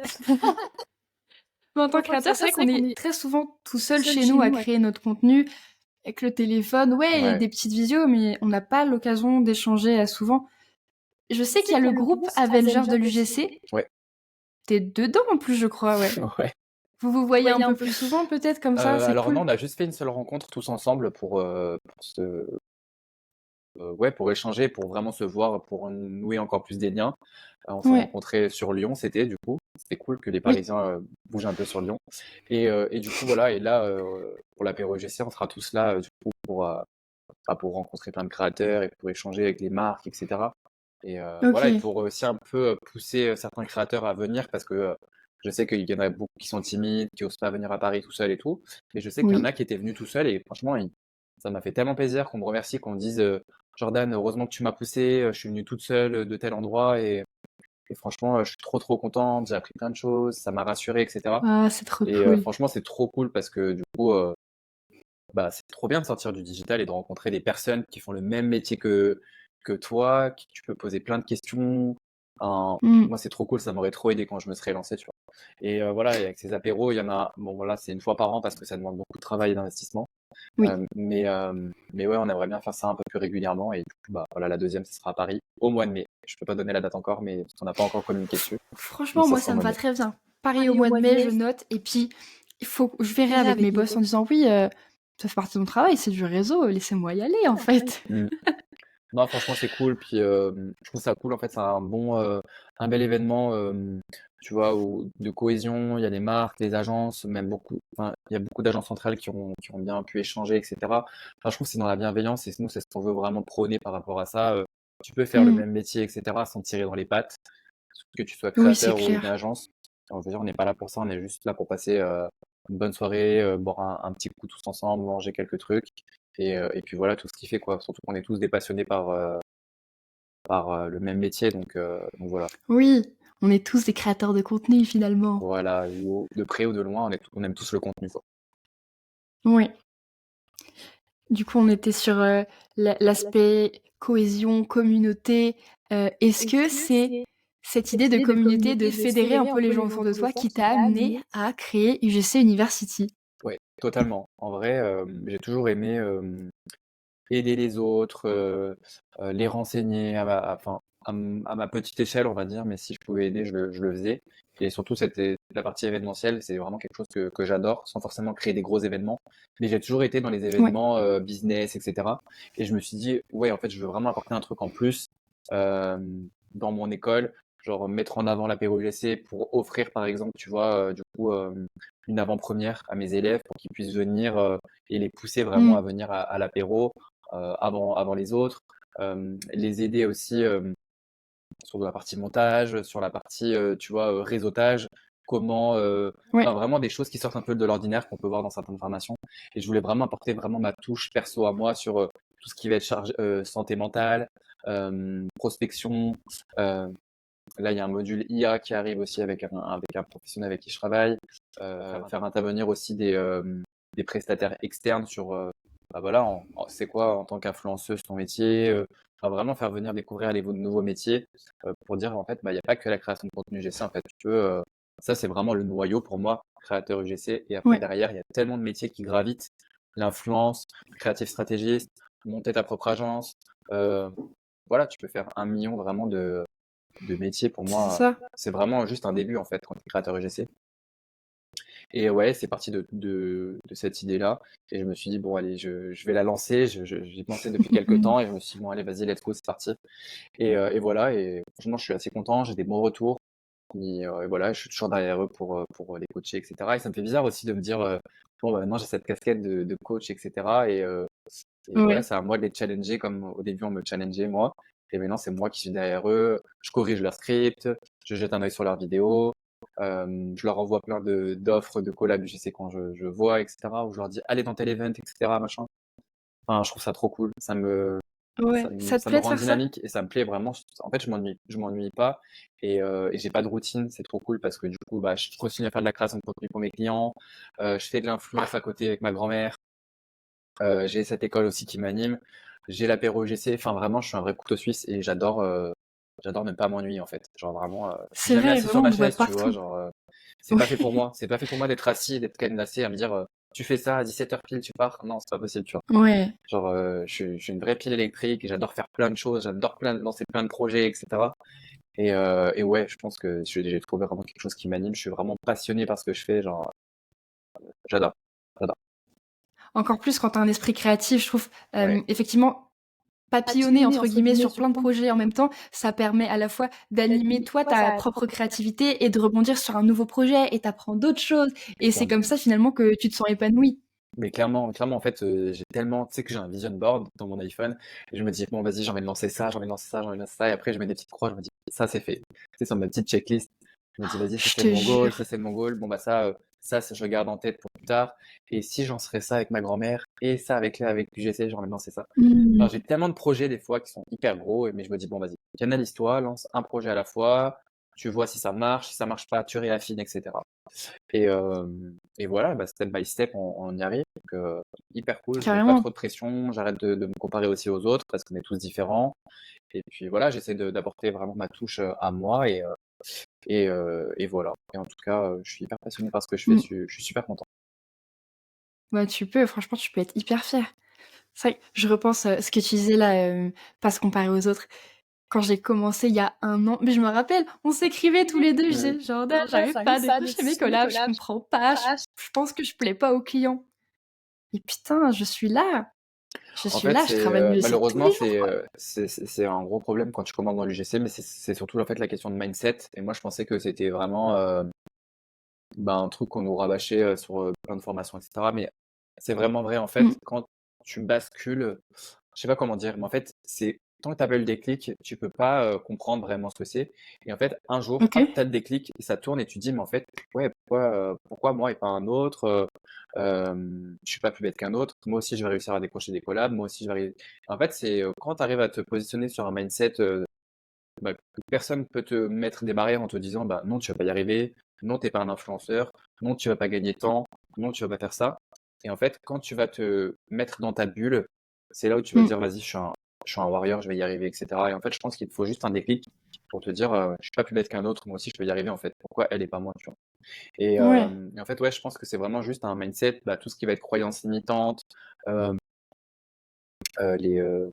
mais en tant que créateur, c'est vrai qu'on est très souvent tout seul chez nous à créer notre contenu avec le téléphone. Ouais, et Ouais, des petites visios, mais on n'a pas l'occasion d'échanger souvent. Je sais qu'il y a le groupe Avengers de l'UGC. ouais, T'es dedans en plus, je crois, ouais. ouais. Vous vous voyez un peu plus souvent peut-être comme ça, c'est Alors non, cool. on a juste fait une seule rencontre tous ensemble ouais, pour échanger, pour vraiment se voir, pour nouer encore plus des liens. On s'est Ouais. rencontrés sur Lyon, du coup. C'était cool que les Oui. Parisiens bougent un peu sur Lyon. Et du coup, voilà, et là, pour l'apéro GC, on sera tous là, du coup, pour rencontrer plein de créateurs et pour échanger avec les marques, etc. Et voilà, et Ok. pour aussi un peu pousser certains créateurs à venir, parce que je sais qu'il y en a beaucoup qui sont timides, qui osent pas venir à Paris tout seul et tout. Mais je sais qu'il y en Oui. a qui étaient venus tout seuls, et franchement, ça m'a fait tellement plaisir qu'on me remercie, qu'on me dise Jordan, heureusement que tu m'as poussé, je suis venue toute seule de tel endroit, et franchement, je suis trop contente, j'ai appris plein de choses, ça m'a rassuré, etc. Ah, c'est trop Et cool. franchement, c'est trop cool parce que du coup, bah, c'est trop bien de sortir du digital et de rencontrer des personnes qui font le même métier que toi, qui tu peux poser plein de questions. Hmm. Moi, c'est trop cool, ça m'aurait trop aidé quand je me serais lancé, tu vois. Et voilà, et avec ces apéros, il y en a, bon voilà, c'est une fois par an parce que ça demande beaucoup de travail et d'investissement. Oui. Mais ouais, on aimerait bien faire ça un peu plus régulièrement. Et du coup, bah voilà, la deuxième, ce sera à Paris au mois de mai. Je peux pas donner la date encore, mais parce qu'on n'a pas encore communiqué dessus. Mais Franchement, ça moi, sera ça au me mois de va mai. très bien. Pareil au mois de mai, je note. Et puis, je verrai avec mes boss en disant oui, ça fait partie de mon travail, c'est du réseau, laissez-moi y aller en fait. Mm. Non, franchement, c'est cool. Puis, je trouve ça cool. En fait, c'est un bel événement, tu vois, de cohésion. Il y a des marques, des agences, même beaucoup. Enfin, il y a beaucoup d'agences centrales qui ont bien pu échanger, etc. Enfin, je trouve que c'est dans la bienveillance et nous, c'est ce qu'on veut vraiment prôner par rapport à ça. Tu peux faire le Hmm. même métier, etc., sans tirer dans les pattes, que tu sois Oui, c'est créateur ou une clair. agence. Alors, je veux dire, on n'est pas là pour ça. On est juste là pour passer une bonne soirée, boire un petit coup tous ensemble, manger quelques trucs. Et puis voilà, tout ce qui fait, quoi. Surtout qu'on est tous des passionnés par le même métier, donc voilà. Oui, on est tous des créateurs de contenu finalement. Voilà, de près ou de loin, on aime tous le contenu, quoi. Oui. Du coup, on était sur l'aspect cohésion, communauté. Est-ce que c'est cette idée de communauté, de fédérer un peu les gens autour de toi qui t'a amené à créer UGC University? Ouais, totalement. En vrai, j'ai toujours aimé aider les autres, les renseigner enfin, à ma petite échelle, on va dire, mais si je pouvais aider, je le faisais. Et surtout, la partie événementielle, c'est vraiment quelque chose que j'adore, sans forcément créer des gros événements. Mais j'ai toujours été dans les Ouais. événements business, etc. Et je me suis dit, ouais, en fait, je veux vraiment apporter un truc en plus euh, dans mon école, genre mettre en avant l'apéro UGC pour offrir, par exemple, tu vois, du coup, une avant-première à mes élèves pour qu'ils puissent venir et les pousser vraiment Mm. à venir à l'apéro avant les autres, les aider aussi sur la partie montage, sur la partie, tu vois, réseautage, comment, Ouais. enfin vraiment des choses qui sortent un peu de l'ordinaire qu'on peut voir dans certaines formations. Et je voulais vraiment apporter vraiment ma touche perso à moi sur tout ce qui va être santé mentale, prospection. euh, Là, il y a un module IA qui arrive aussi avec un professionnel avec qui je travaille. Faire intervenir aussi des prestataires externes sur, bah voilà, c'est quoi en tant qu'influenceuse ton métier. Enfin, vraiment faire venir découvrir les nouveaux métiers pour dire en fait, bah, il n'y a pas que la création de contenu UGC. En fait, ça, c'est vraiment le noyau pour moi, créateur UGC. Et après, Ouais. derrière, il y a tellement de métiers qui gravitent. L'influence, le creative stratégiste, monter ta propre agence. Heu, voilà, tu peux faire 1 million vraiment de métiers. Pour C'est moi, ça. c'est vraiment juste un début, en fait, quand tu es créateur UGC. Et ouais, c'est parti de cette idée-là. Et je me suis dit, bon, allez, je vais la lancer. J'y pensais depuis quelques temps et je me suis dit, bon, allez, vas-y, let's go, c'est parti. Et voilà, et franchement, je suis assez content, j'ai des bons retours. Et voilà, je suis toujours derrière eux pour les coacher, etc. Et ça me fait bizarre aussi de me dire, bon, bah, maintenant j'ai cette casquette de coach, etc. Et voilà, Ouais. c'est à moi de les challenger comme au début on me challengeait moi. Et maintenant c'est moi qui suis derrière eux, je corrige leur script, je jette un œil sur leurs vidéos, je leur envoie plein d'offres de collab, je sais quand je vois, etc. Ou je leur dis allez dans tel event, etc. Machin. Enfin, je trouve ça trop cool. Ouais. Ça te Ça me plaît de rend faire ça? dynamique et ça me plaît vraiment. En fait, je m'ennuie pas et j'ai pas de routine. C'est trop cool parce que du coup, bah, je continue à faire de la création de contenu pour mes clients. Je fais de l'influence à côté avec ma grand-mère. J'ai cette école aussi qui m'anime. J'ai l'apéro UGC. Enfin, vraiment, je suis un vrai couteau suisse et j'adore ne pas m'ennuyer en fait. Genre vraiment, je suis C'est jamais vrai, assis sur vraiment, on ma le voit chaise, tu vois. partout. Genre, c'est pas fait pour Ouais. moi. C'est pas fait pour moi d'être assis, d'être cadenassé à me dire, tu fais ça à 17h pile, tu pars. Non, c'est pas possible, tu vois. Ouais. Genre, je suis une vraie pile électrique et j'adore faire plein de choses, lancer plein de projets, etc. Et ouais, je pense que j'ai trouvé vraiment quelque chose qui m'anime. Je suis vraiment passionné par ce que je fais. Genre, j'adore. J'adore. Encore plus quand tu as un esprit créatif, je trouve, Ouais, effectivement, «papillonner» entre guillemets sur plein de projets en même temps, ça permet à la fois d'animer toi ta propre créativité et de rebondir sur un nouveau projet et tu apprends d'autres choses et c'est comme clairement. ça finalement que tu te sens épanoui. Mais clairement, en fait, j'ai tellement, tu sais que j'ai un vision board dans mon iPhone et je me dis, bon, vas-y, j'ai envie de lancer ça, j'ai envie de lancer ça, j'ai envie de lancer ça. Et après, je mets des petites croix, je me dis, ça, c'est fait. C'est sur ma petite checklist. Je me dis, vas-y, ça, Je c'est te mon goal, jure. ça, c'est mon goal. Bon, bah, je le garde en tête pour plus tard. Et si j'en serais ça avec ma grand-mère et ça avec l'UGC, j'ai envie de lancer ça. Enfin, Mmh. j'ai tellement de projets des fois qui sont hyper gros, mais je me dis, bon, vas-y, canalise-toi, lance un projet à la fois, tu vois si ça marche pas, tu réaffines, etc. Et voilà, bah, step by step, on y arrive. Donc, hyper cool, je mets pas Carrément. trop de pression, j'arrête de me comparer aussi aux autres parce qu'on est tous différents. Et puis voilà, j'essaie d'apporter vraiment ma touche à moi et voilà. Et en tout cas, je suis hyper passionné par ce que je fais, Mmh. je suis super content. Bah, franchement, tu peux être hyper fier. C'est vrai que je repense, ce que tu disais là, pas se comparer aux autres. Quand j'ai commencé il y a 1 an, mais je me rappelle, on s'écrivait tous les 2, je Mm. disais: «Jordan, j'arrive pas à décrocher mes collabs, je comprends pas, je pense que je plais pas aux clients» et putain, En fait, je travaille mieux dessus tous malheureusement, les jours, quoi. c'est un gros problème quand tu commandes dans l'UGC, mais c'est surtout en fait la question de mindset. Et moi, je pensais que c'était vraiment bah, un truc qu'on nous rabâchait sur plein de formations, etc. Mais c'est vraiment vrai, en fait, Mmh. quand tu bascules, je sais pas comment dire, mais en fait, c'est tant que tu as pas eu le déclic, tu peux pas comprendre vraiment ce que c'est. Et en fait, un jour, hop, OK. tu as le déclic et ça tourne et tu te dis, mais en fait, ouais, pourquoi moi et pas un autre je suis pas plus bête qu'un autre. Moi aussi, je vais réussir à décrocher des collabs. Moi aussi, je vais arriver. En fait, c'est quand tu arrives à te positionner sur un mindset bah, personne peut te mettre des barrières en te disant bah non, tu vas pas y arriver, non, t'es pas un influenceur, non, tu vas pas gagner tant, non, tu vas pas faire ça. Et en fait, quand tu vas te mettre dans ta bulle, c'est là où tu vas te Mmh. dire vas-y, je suis un warrior, je vais y arriver, etc. Et en fait, je pense qu'il te faut juste un déclic pour te dire je suis pas plus bête qu'un autre, moi aussi je vais y arriver en fait. Pourquoi elle et pas moi, tu vois. Ouais. Et en fait, ouais, je pense que c'est vraiment juste un mindset, bah, tout ce qui va être croyance limitante, euh, euh, les, euh,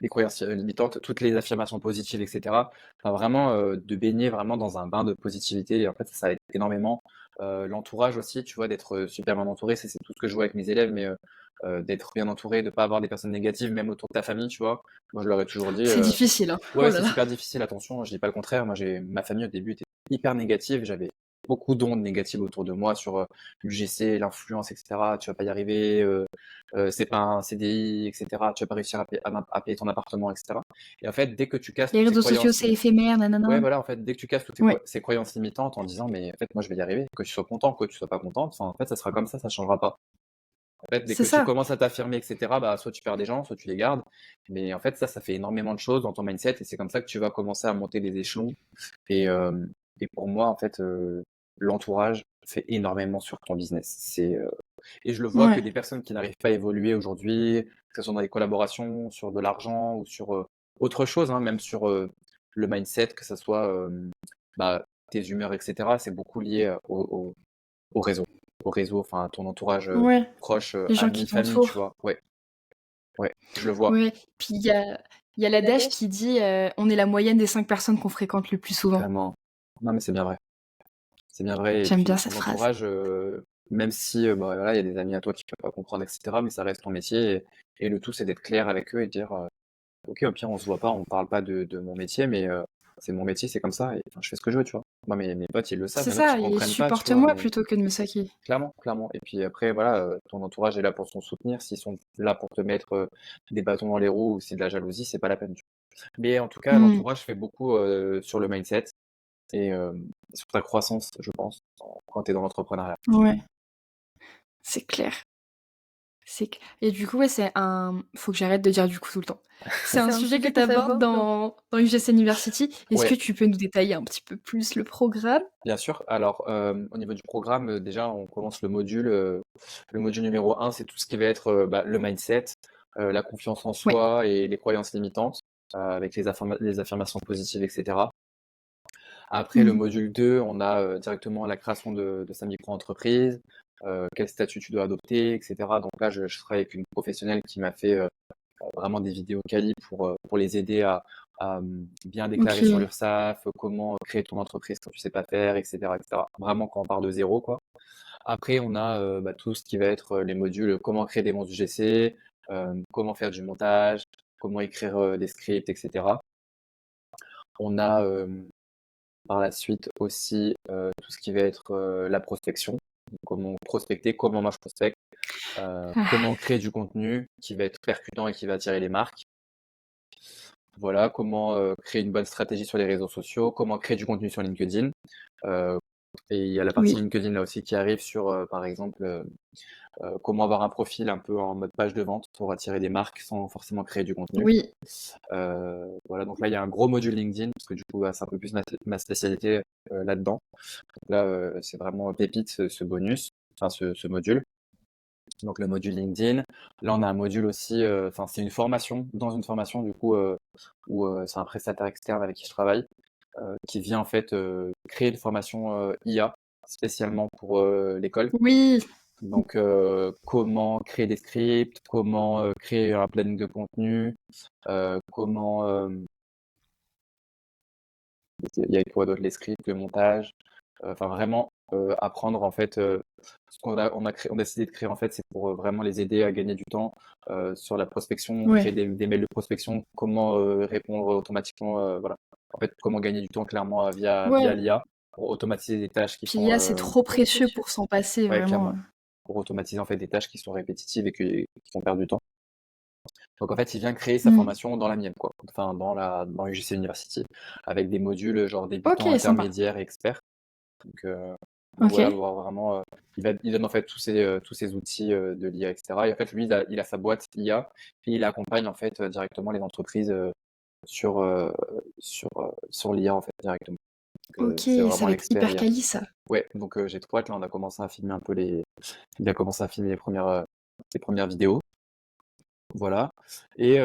les croyances limitantes, toutes les affirmations positives, etc. Enfin, vraiment de baigner vraiment dans un bain de positivité. Et en fait, ça aide énormément. L'entourage aussi, tu vois, d'être super bien entouré, c'est tout ce que je vois avec mes élèves, mais d'être bien entouré, de ne pas avoir des personnes négatives, même autour de ta famille, tu vois. Moi, je leur ai toujours dit, C'est difficile, hein. Oh ouais, là c'est là. super difficile, attention, je dis pas le contraire. Moi, ma famille au début était hyper négative, j'avais beaucoup d'ondes négatives autour de moi sur l'UGC, l'influence, etc. Tu vas pas y arriver, c'est pas un CDI, etc. Tu vas pas réussir à payer ton appartement, etc. Et en fait, dès que tu casses Les toutes ces réseaux sociaux, croyances, c'est éphémère, ouais, nanana. voilà, en fait, dès que tu casses toutes Ouais, ces croyances limitantes en disant, mais en fait, moi, je vais y arriver, que tu sois content, que tu sois pas contente, enfin, en fait, ça sera comme ça changera pas. En fait, dès c'est que tu ça. commences à t'affirmer, etc., bah, soit tu perds des gens, soit tu les gardes. Mais en fait, ça fait énormément de choses dans ton mindset et c'est comme ça que tu vas commencer à monter des échelons. Et, euh, et pour moi, en fait, l'entourage fait énormément sur ton business. Et je le vois que Ouais. des personnes qui n'arrivent pas à évoluer aujourd'hui, que ce soit dans des collaborations, sur de l'argent ou sur autre chose, hein, même sur le mindset, que ce soit bah, tes humeurs, etc., c'est beaucoup lié au réseau. Au réseau, enfin, à ton entourage Ouais. proche, Les gens qui amis, famille, tu t'entourent. vois. Ouais. Ouais, je le vois, Ouais, puis il y a l'adage qui dit, «On est la moyenne des 5 personnes qu'on fréquente le plus souvent». clairement. Non, mais c'est bien vrai. C'est bien vrai et J'aime puis bien cette ton phrase. entourage, même si, bah, voilà, il y a des amis à toi qui peuvent pas comprendre et cetera, mais ça reste ton métier et le tout, c'est d'être clair avec eux et de dire, OK, au pire, on se voit pas, on parle pas de mon métier, mais c'est mon métier, c'est comme ça et enfin, je fais ce que je veux, tu vois? Moi, mes potes, ils le savent. C'est Il y en a qui ça, et comprennent pas, tu vois? supporte-moi Mais plutôt que de me saquer. clairement, clairement et puis après, voilà, ton entourage est là pour te soutenir. S'ils sont là pour te mettre, des bâtons dans les roues ou c'est de la jalousie, c'est pas la peine, tu vois? Mais en tout cas, Mmh. l'entourage fait beaucoup, sur le mindset et sur ta croissance, je pense, quand tu es dans l'entrepreneuriat. Ouais, c'est clair. Et du coup, ouais, c'est un faut que j'arrête de dire «du coup» tout le temps. C'est un sujet que tu abordes dans UGC University. Est-ce que Ouais. tu peux nous détailler un petit peu plus le programme? Bien sûr. Alors, au niveau du programme, déjà, on commence le module numéro un, c'est tout ce qui va être, bah, le mindset, la confiance en Ouais. soi et les croyances limitantes, avec les affirmations positives et cetera. Après le Mmh. module 2, on a, directement la création de sa micro-entreprise, quel statut tu dois adopter et cetera. Donc là, je travaille avec une professionnelle qui m'a fait, vraiment des vidéos quali pour les aider à bien déclarer sur OK. l'URSSAF, comment créer ton entreprise quand tu sais pas faire, et cetera, et cetera. Vraiment quand on part de zéro, quoi. Après, on a bah, tout ce qui va être les modules, comment créer des montres UGC, comment faire du montage, comment écrire des scripts, etc. On a par la suite aussi tout ce qui va être la prospection, comment prospecter, comment moi je prospecte, Ah, comment créer du contenu qui va être percutant et qui va attirer les marques. Voilà, comment créer une bonne stratégie sur les réseaux sociaux, comment créer du contenu sur LinkedIn. Euh, et il y a la partie oui. LinkedIn là aussi qui arrive sur, par exemple, comment avoir un profil un peu en mode page de vente pour attirer des marques sans forcément créer du contenu. Oui. Voilà, donc là, il y a un gros module LinkedIn, parce que du coup, bah, c'est un peu plus ma spécialité là-dedans. Donc là, c'est vraiment pépite ce bonus, enfin ce module. Donc le module LinkedIn. Là, on a un module aussi, enfin c'est une formation, dans une formation du coup, où c'est un prestataire externe avec qui je travaille, qui vient en fait créer une formation IA spécialement pour l'école. Oui. Donc comment créer des scripts, comment créer un planning de contenu, comment il y a quoi d'autre, les scripts, le montage, enfin vraiment apprendre en fait ce on a décidé de créer en fait, c'est pour vraiment les aider à gagner du temps sur la prospection, créer Ouais. des mails de prospection, comment répondre automatiquement, voilà. En fait, comment gagner du temps clairement via Ouais. l'IA pour automatiser des tâches qui Puis sont l'IA, c'est trop précieux pour s'en passer, ouais, vraiment. clairement, pour automatiser en fait des tâches qui sont répétitives et qui font perdre du temps. Donc en fait, il vient créer sa Mmh. formation dans la mienne, quoi. Enfin, dans UGC University, avec des modules genre débutant, OK, sympa. intermédiaire et expert. Donc voilà, OK. voir vraiment, il donne en fait tous ces outils de l'IA, etc. Et en fait, lui, il a sa boîte IA et il accompagne en fait directement les entreprises sur, sur l'IA en fait directement. Donc, OK, c'est ça vraiment va être l'expert hyper IA. quali, ça. Ouais, donc j'ai trop hâte. Là, on a commencé à filmer un peu il a commencé à filmer les premières vidéos. Voilà et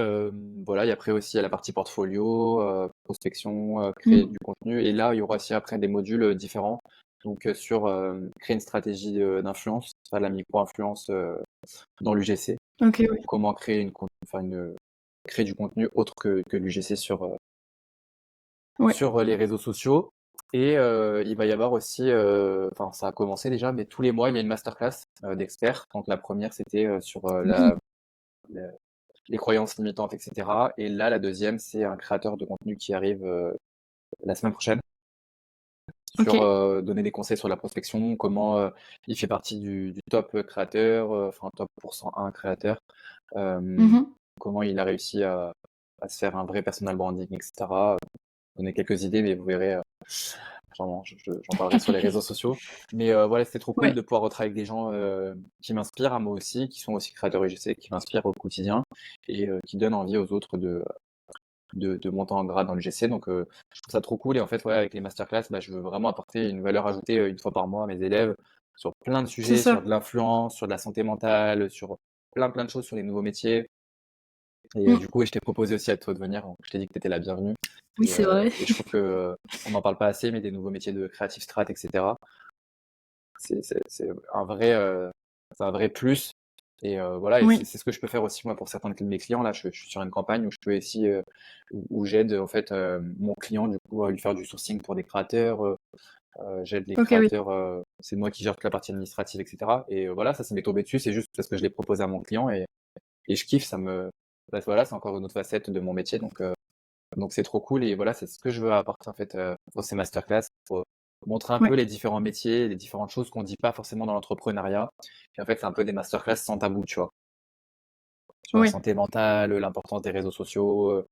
voilà et après aussi il y a la partie portfolio, prospection, créer Mmh. du contenu et là, il y aura aussi après des modules, différents donc sur, créer une stratégie, d'influence, faire de la micro-influence, dans l'UGC. OK, Donc oui. comment créer créer du contenu autre que l'UGC Ouais. sur les réseaux sociaux et il va y avoir aussi, enfin ça a commencé déjà, mais tous les mois, il y a une masterclass, d'experts. Donc la première c'était, sur, Oui. la les croyances limitantes, et cetera. Et là, la deuxième, c'est un créateur de contenu qui arrive la semaine prochaine sur OK. donner des conseils sur la prospection, comment il fait partie du top créateur, enfin top pour 101 créateurs, Mmh euh, mh. comment il a réussi à se faire un vrai personal branding, etc. Donner quelques idées, mais vous verrez, j'en parlerai sur les réseaux sociaux. Mais voilà, c'était trop cool Ouais. de pouvoir retravailler avec des gens qui m'inspirent à moi aussi, qui sont aussi créateurs UGC, qui m'inspirent au quotidien et qui donnent envie aux autres de monter en grade dans le GC. Donc, je trouve ça trop cool. Et en fait, ouais, avec les masterclass, bah, je veux vraiment apporter une valeur ajoutée une fois par mois à mes élèves sur plein de C'est sujets, sur ça. de l'influence, sur de la santé mentale, sur plein de choses sur les nouveaux métiers. Et Mmh. du coup, ouais, je t'ai proposé aussi à toi de venir. Donc, je t'ai dit que tu étais la bienvenue. Oui, c'est vrai. Et je trouve que on n'en parle pas assez, mais des nouveaux métiers de creative strat, etc. C'est un vrai plus Et voilà, et Oui. c'est ce que je peux faire aussi moi pour certains de mes clients. Là, je suis sur une campagne où je peux aussi, où j'aide en fait mon client du coup à lui faire du sourcing pour des créateurs. J'aide les OK, oui. créateurs, c'est moi qui gère toute la partie administrative, etc. Et voilà, ça m'est tombé dessus. C'est juste parce que je l'ai proposé à mon client et je kiffe. Bah, voilà, c'est encore une autre facette de mon métier. Donc c'est trop cool. Et voilà, c'est ce que je veux apporter en fait pour ces masterclass, pour montrer un Ouais. peu les différents métiers, les différentes choses qu'on dit pas forcément dans l'entrepreneuriat. Et en fait, c'est un peu des masterclass sans tabou, tu vois, sur la Oui. santé mentale, l'importance des réseaux sociaux,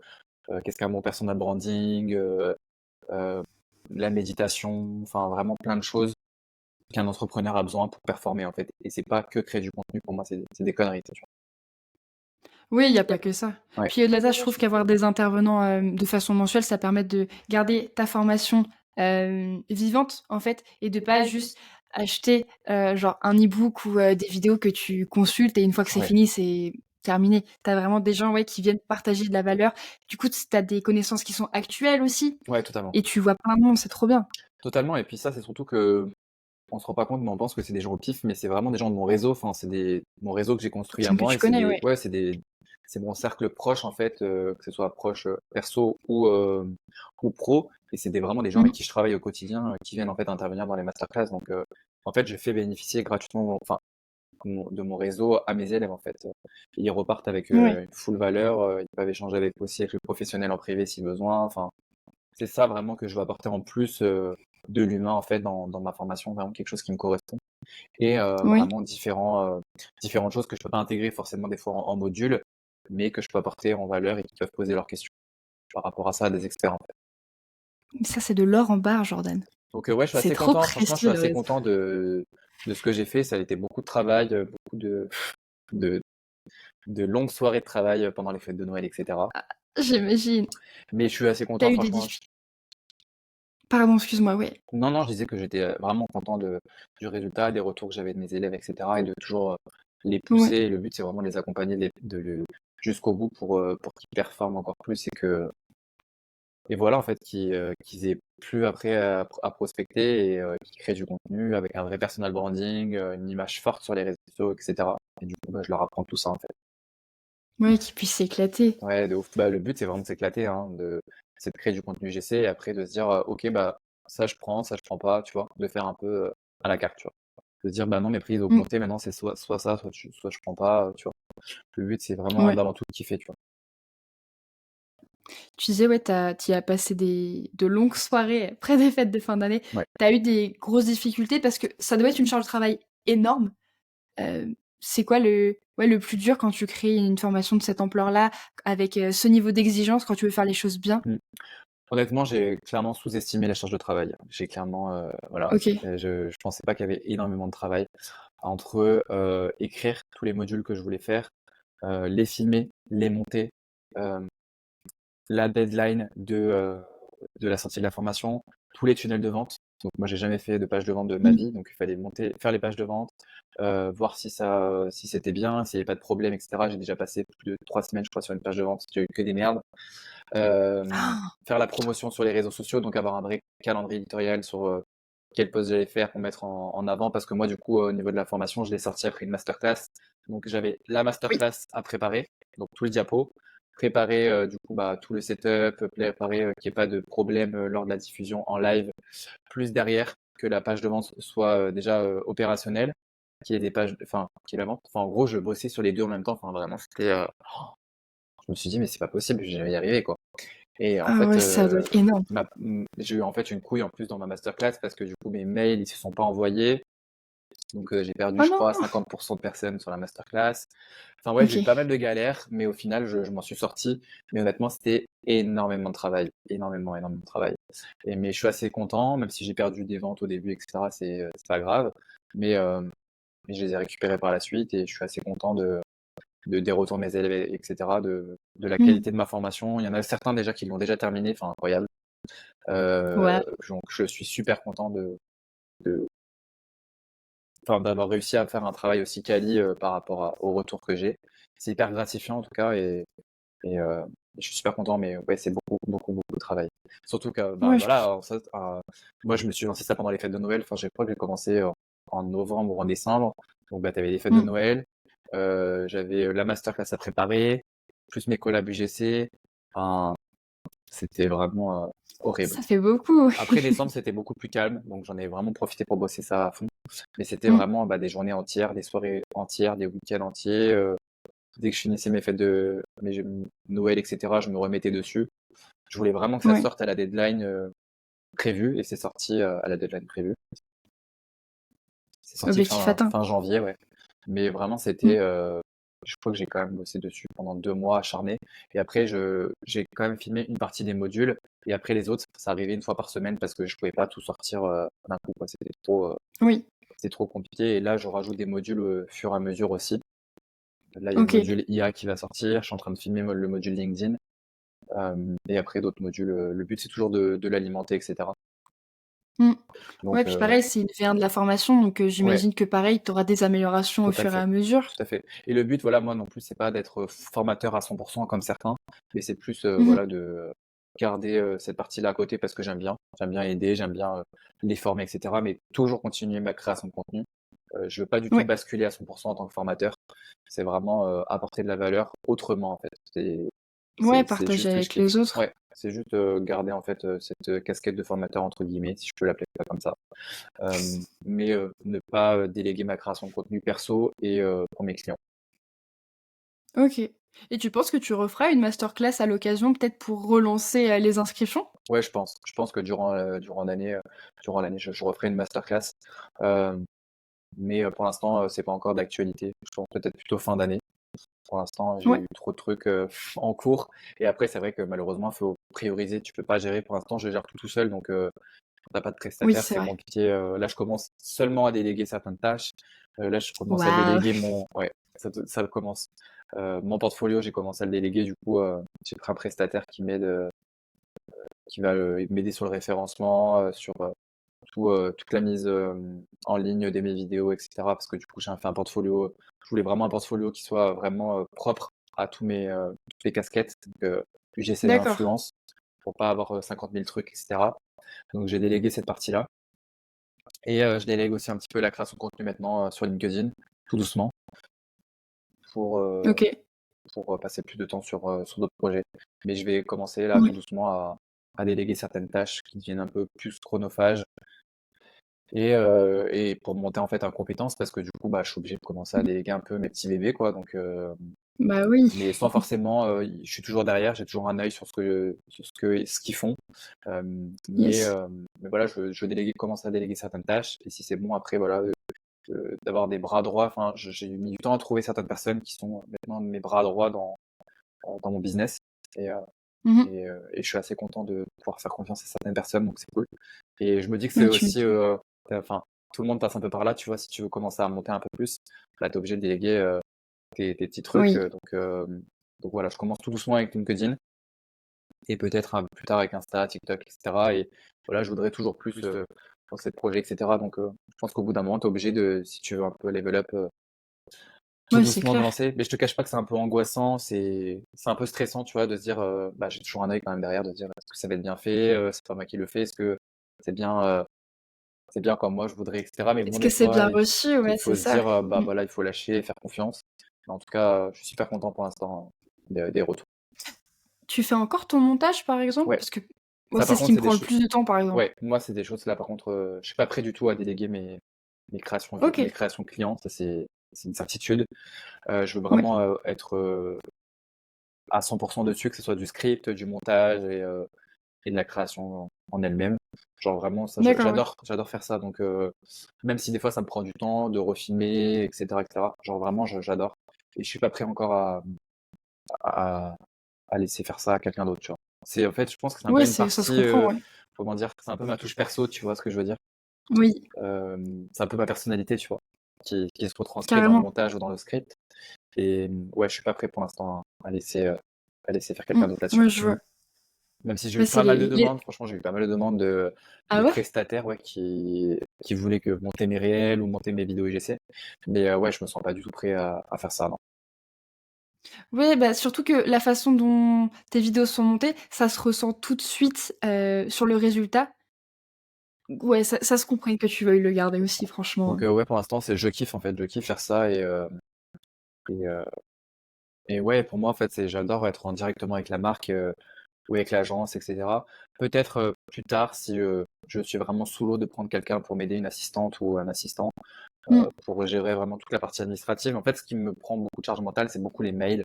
qu'est-ce qu'un bon personal branding, euh, la méditation, enfin vraiment plein de choses qu'un entrepreneur a besoin pour performer en fait. Et c'est pas que créer du contenu, pour moi, c'est des conneries, tu Oui, il y a pas que ça. vois. Ouais, Puis au-delà de ça, je trouve qu'avoir des intervenants, de façon mensuelle, ça permet de garder ta formation, vivante, en fait, et de pas juste acheter, genre un e-book ou, des vidéos que tu consultes et une fois que c'est ouais, fini, c'est terminé. Tu as vraiment des gens, ouais, qui viennent partager de la valeur. Du coup, tu as des connaissances qui sont actuelles aussi ouais, totalement. et tu vois plein de monde, c'est trop bien. Totalement. Et puis ça, c'est surtout que on se rend pas compte, mais on pense que c'est des gens au pif, mais c'est vraiment des gens de mon réseau. Enfin, mon réseau que j'ai construit à Personnes que moi, tu et connais, ouais. c'est mon cercle proche en fait, que ce soit proche perso ou pro. Et vraiment des gens avec Mmh. qui je travaille au quotidien, qui viennent en fait intervenir dans les masterclass. Donc, en fait, je fais bénéficier gratuitement, enfin, de mon réseau à mes élèves en fait. Ils repartent avec Ouais. une full valeur. Ils peuvent échanger aussi avec le professionnel en privé si besoin. Enfin, c'est ça vraiment que je veux apporter en plus de l'humain en fait dans ma formation, vraiment quelque chose qui me correspond. Et Oui. vraiment différentes choses que je peux pas intégrer forcément des fois en module, mais que je peux apporter en valeur et qui peuvent poser leurs questions par rapport à ça à des experts en fait. Ça, c'est de l'or en barre, Jordan. Donc ouais, je suis C'est assez trop content, franchement, je suis précieux, le assez réseau. content de ce que j'ai fait. Ça a été beaucoup de travail, beaucoup de, de longues soirées de travail pendant les fêtes de Noël, etc. J'imagine. Mais je suis assez Tu as content, eu des franchement. difficultés. Pardon, excuse-moi, ouais. Non, non, je disais que j'étais vraiment content du résultat, des retours que j'avais de mes élèves, etc. Et de toujours les Ouais. pousser. Et le but, c'est vraiment de les accompagner jusqu'au bout pour qu'ils performent encore plus et voilà, en fait, qu'ils aient plus après à prospecter et qu'ils créent du contenu avec un vrai personal branding, une image forte sur les réseaux sociaux, etc. Et du coup, bah, je leur apprends tout ça, en fait. Ouais, qu'ils puissent s'éclater. Ouais, de ouf. Bah, le but, c'est vraiment de s'éclater, hein, c'est de créer du contenu GC et après de se dire, ok, bah, ça je prends pas, tu vois, de faire un peu à la carte, tu vois. De se dire, bah non, mes prix ils ont Mmh. augmenté, maintenant c'est soit ça, soit je prends pas, tu vois. Le but, c'est vraiment Ouais. d'avant tout kiffer, tu vois. Tu disais, ouais, tu as passé de longues soirées après des fêtes de fin d'année. Ouais. Tu as eu des grosses difficultés parce que ça doit être une charge de travail énorme. C'est quoi le plus dur quand tu crées une formation de cette ampleur-là, avec, ce niveau d'exigence, quand tu veux faire les choses bien? Mm. Honnêtement, j'ai clairement sous-estimé la charge de travail. J'ai clairement, voilà, OK. je pensais pas qu'il y avait énormément de travail entre écrire tous les modules que je voulais faire, les filmer, les monter, euh, la deadline de la sortie de la formation, tous les tunnels de vente. Donc moi j'ai jamais fait de page de vente de ma Mmh. vie, donc il fallait faire les pages de vente, voir si c'était bien, s'il n'y avait pas de problème, etc. J'ai déjà passé plus de 3 semaines, je crois, sur une page de vente, j'ai eu que des merdes. Faire la promotion sur les réseaux sociaux, donc avoir un vrai calendrier éditorial sur quel post j'allais faire pour mettre en avant, parce que moi du coup au niveau de la formation, je l'ai sorti après une masterclass. Donc j'avais la Oui. masterclass à préparer, donc tout le diapo, préparer du coup bah, tout le setup, préparer qu'il n'y ait pas de problème lors de la diffusion en live, plus derrière que la page de vente soit déjà opérationnelle, qu'il y ait des pages, enfin, qu'il y ait la vente. Enfin, en gros, je bossais sur les deux en même temps. Enfin, vraiment, je me suis dit, mais c'est pas possible, je vais y arriver, quoi. Et en Ah fait, ouais, ça doit être énorme. j'ai eu en fait une couille en plus dans ma masterclass parce que du coup, mes mails, ils se sont pas envoyés. Donc, j'ai perdu, Oh je non! crois, 50% de personnes sur la masterclass. Enfin, ouais, j'ai eu OK. pas mal de galères, mais au final, je m'en suis sorti. Mais honnêtement, c'était énormément de travail. Énormément, énormément de travail. Mais je suis assez content, même si j'ai perdu des ventes au début, etc. C'est pas grave. Mais, euh, mais je les ai récupérés par la suite et je suis assez content des retours de mes élèves, etc., de la Mmh. qualité de ma formation. Il y en a certains déjà qui l'ont déjà terminé, enfin incroyable. Ouais. Donc je suis super content de, enfin, d'avoir réussi à faire un travail aussi quali par rapport au retour que j'ai. C'est hyper gratifiant en tout cas et je suis super content, mais ouais, c'est beaucoup, beaucoup, beaucoup de travail. Surtout que, bah Ouais, voilà, moi je me suis lancé ça pendant les fêtes de Noël. Enfin, je crois que j'ai commencé en novembre ou en décembre. Donc, bah, t'avais les fêtes de mmh. Noël. j'avais la masterclass à préparer, plus mes collabs UGC. Enfin, c'était vraiment horrible. Ça fait beaucoup. Après décembre, c'était beaucoup plus calme, donc j'en ai vraiment profité pour bosser ça à fond. Mais c'était Mm. vraiment des journées entières, des soirées entières, des week-ends entiers. Dès que je finissais mes fêtes de Noël, etc., je me remettais dessus. Je voulais vraiment que ça Ouais. sorte à la deadline prévue, et c'est sorti à la deadline prévue. C'est sorti Objectif atteint. fin janvier, ouais. Mais vraiment, Mm. je crois que j'ai quand même bossé dessus pendant 2 mois acharné. Et après, j'ai quand même filmé une partie des modules. Et après, les autres, ça arrivait une fois par semaine parce que je pouvais pas tout sortir d'un coup, quoi. Oui. C'était trop compliqué. Et là, je rajoute des modules au fur et à mesure aussi. Là, il y a le Ok. module IA qui va sortir. Je suis en train de filmer le module LinkedIn. Et après, d'autres modules. Le but, c'est toujours de l'alimenter, etc. Mm. Ouais, Donc, puis pareil, c'est une V1 de la formation, donc ouais. j'imagine que pareil, tu auras des améliorations au Tout à fur et fait, à mesure. tout à fait. Et le but, voilà, moi non plus, c'est pas d'être formateur à 100% comme certains, mais c'est plus, Mhm. voilà, de garder cette partie-là à côté parce que j'aime bien. J'aime bien aider, j'aime bien les former, etc. Mais toujours continuer ma création de contenu. Je veux pas du tout Ouais. basculer à 100% en tant que formateur. C'est vraiment apporter de la valeur autrement, en fait. Ouais, C'est partager juste que je avec kiffe. les autres. Ouais, c'est juste garder en fait cette casquette de formateur entre guillemets, si je peux l'appeler ça comme ça. Mais ne pas déléguer ma création de contenu perso et pour mes clients. Ok. Et tu penses que tu referas une masterclass à l'occasion, peut-être pour relancer les inscriptions? Ouais, je pense. Je pense que durant l'année, je referai une masterclass. Euh, mais pour l'instant, c'est pas encore d'actualité. Je pense peut-être plutôt fin d'année. Pour l'instant, j'ai Ouais. eu trop de trucs en cours. Et après, c'est vrai que malheureusement, il faut prioriser. Tu peux pas gérer. Pour l'instant, je gère tout seul. Donc, quand t'as pas de Oui, prestataire, c'est c'est vrai. compliqué. Là, je commence seulement à déléguer certaines tâches. Là, je commence à Waouh. déléguer ouais, ça commence. Mon portfolio, j'ai commencé à le déléguer. Du coup, j'ai pris un prestataire qui va m'aider sur le référencement, sur toute la mise en ligne de mes vidéos, etc. Parce que du coup, j'ai fait un portfolio. Je voulais vraiment un portfolio qui soit vraiment propre à toutes les casquettes. Donc, UGC et D'accord. influence pour pas avoir 50 000 trucs, etc. Donc, j'ai délégué cette partie-là. Et je délègue aussi un petit peu la création de contenu maintenant sur LinkedIn, tout doucement, pour, euh, Ok. pour passer plus de temps sur d'autres projets. Mais je vais commencer là tout Ouais. doucement à déléguer certaines tâches qui deviennent un peu plus chronophages et pour monter en fait en compétences parce que du coup bah, je suis obligé de commencer à déléguer un peu mes petits bébés quoi. Donc, Bah oui. mais sans forcément, je suis toujours derrière, j'ai toujours un œil ce qu'ils font. Euh, mais, Yes. euh, mais voilà, je commence à déléguer certaines tâches et si c'est bon après voilà d'avoir des bras droits. Enfin, j'ai mis du temps à trouver certaines personnes qui sont maintenant mes bras droits dans mon business. Et, euh, Mhm. et je suis assez content de pouvoir faire confiance à certaines personnes, donc c'est cool. Et je me dis que c'est Ouais, tu aussi, m'étonnes. enfin, tout le monde passe un peu par là, tu vois, si tu veux commencer à monter un peu plus, là, tu es obligé de déléguer tes petits trucs. Oui. Donc voilà, je commence tout doucement avec LinkedIn et peut-être un peu plus tard avec Insta, TikTok, etc. Et voilà, je voudrais toujours plus dans ces projets, etc. Donc je pense qu'au bout d'un moment, tu es obligé de, si tu veux un peu level up, tout Ouais, c'est doucement de clair. lancer. Mais je te cache pas que c'est un peu angoissant, c'est un peu stressant, tu vois, de se dire, bah, j'ai toujours un œil quand même derrière, de se dire, est-ce que ça va être bien fait, c'est pas moi qui le fais, est-ce que c'est bien, euh, c'est bien comme moi je voudrais, etc. Mais bon, Est-ce des que c'est fois, bien reçu? il Ouais, c'est faut se ça. dire, bah Mm. voilà, il faut lâcher, faire confiance. Mais en tout cas, je suis super content pour l'instant des retours. Tu fais encore ton montage, par exemple? Ouais, Parce que moi, ça c'est par ce qui contre, me c'est des prend le choses. plus de temps, par exemple. Ouais, moi, c'est des choses là, par contre, je suis pas prêt du tout à déléguer Ok. mes créations clients, ça c'est une certitude. Je veux Ouais. vraiment être à 100% dessus, que ce soit du script, du montage et de la création en elle-même. Genre vraiment, ça, D'accord, ouais. j'adore faire ça. Donc même si des fois ça me prend du temps de refilmer, etc., etc. Genre vraiment, j'adore. Et je suis pas prêt encore à, à laisser faire ça à quelqu'un d'autre, tu vois. C'est en fait, je pense que c'est un peu Ouais, une ça se partie, comprend, ouais. comment dire, c'est un peu ma touche perso, tu vois ce que je veux dire. Oui, C'est un peu ma personnalité, tu vois, qui se retranscrit dans le carrément. montage ou dans le script. Et ouais, je suis pas prêt pour l'instant à laisser faire quelqu'un Mm. d'autre là-dessus. Ouais, je vois. Même si j'ai Ouais, eu c'est pas mal de les... demandes, franchement, j'ai eu pas mal de demandes Ah de ouais? prestataires ouais, qui voulaient que monter mes réels ou monter mes vidéos IGC. Mais ouais, je me sens pas du tout prêt à faire ça, non. Ouais, bah, surtout que la façon dont tes vidéos sont montées, ça se ressent tout de suite sur le résultat. Ouais, ça se comprend que tu veuilles le garder aussi, franchement. Donc ouais, pour l'instant, je kiffe en fait, je kiffe faire ça Et, euh, et ouais, pour moi, en fait, j'adore être en directement avec la marque ou avec l'agence, etc. Peut-être plus tard, si je suis vraiment sous l'eau, de prendre quelqu'un pour m'aider, une assistante ou un assistant, Mm. pour gérer vraiment toute la partie administrative. En fait, ce qui me prend beaucoup de charge mentale, c'est beaucoup les mails,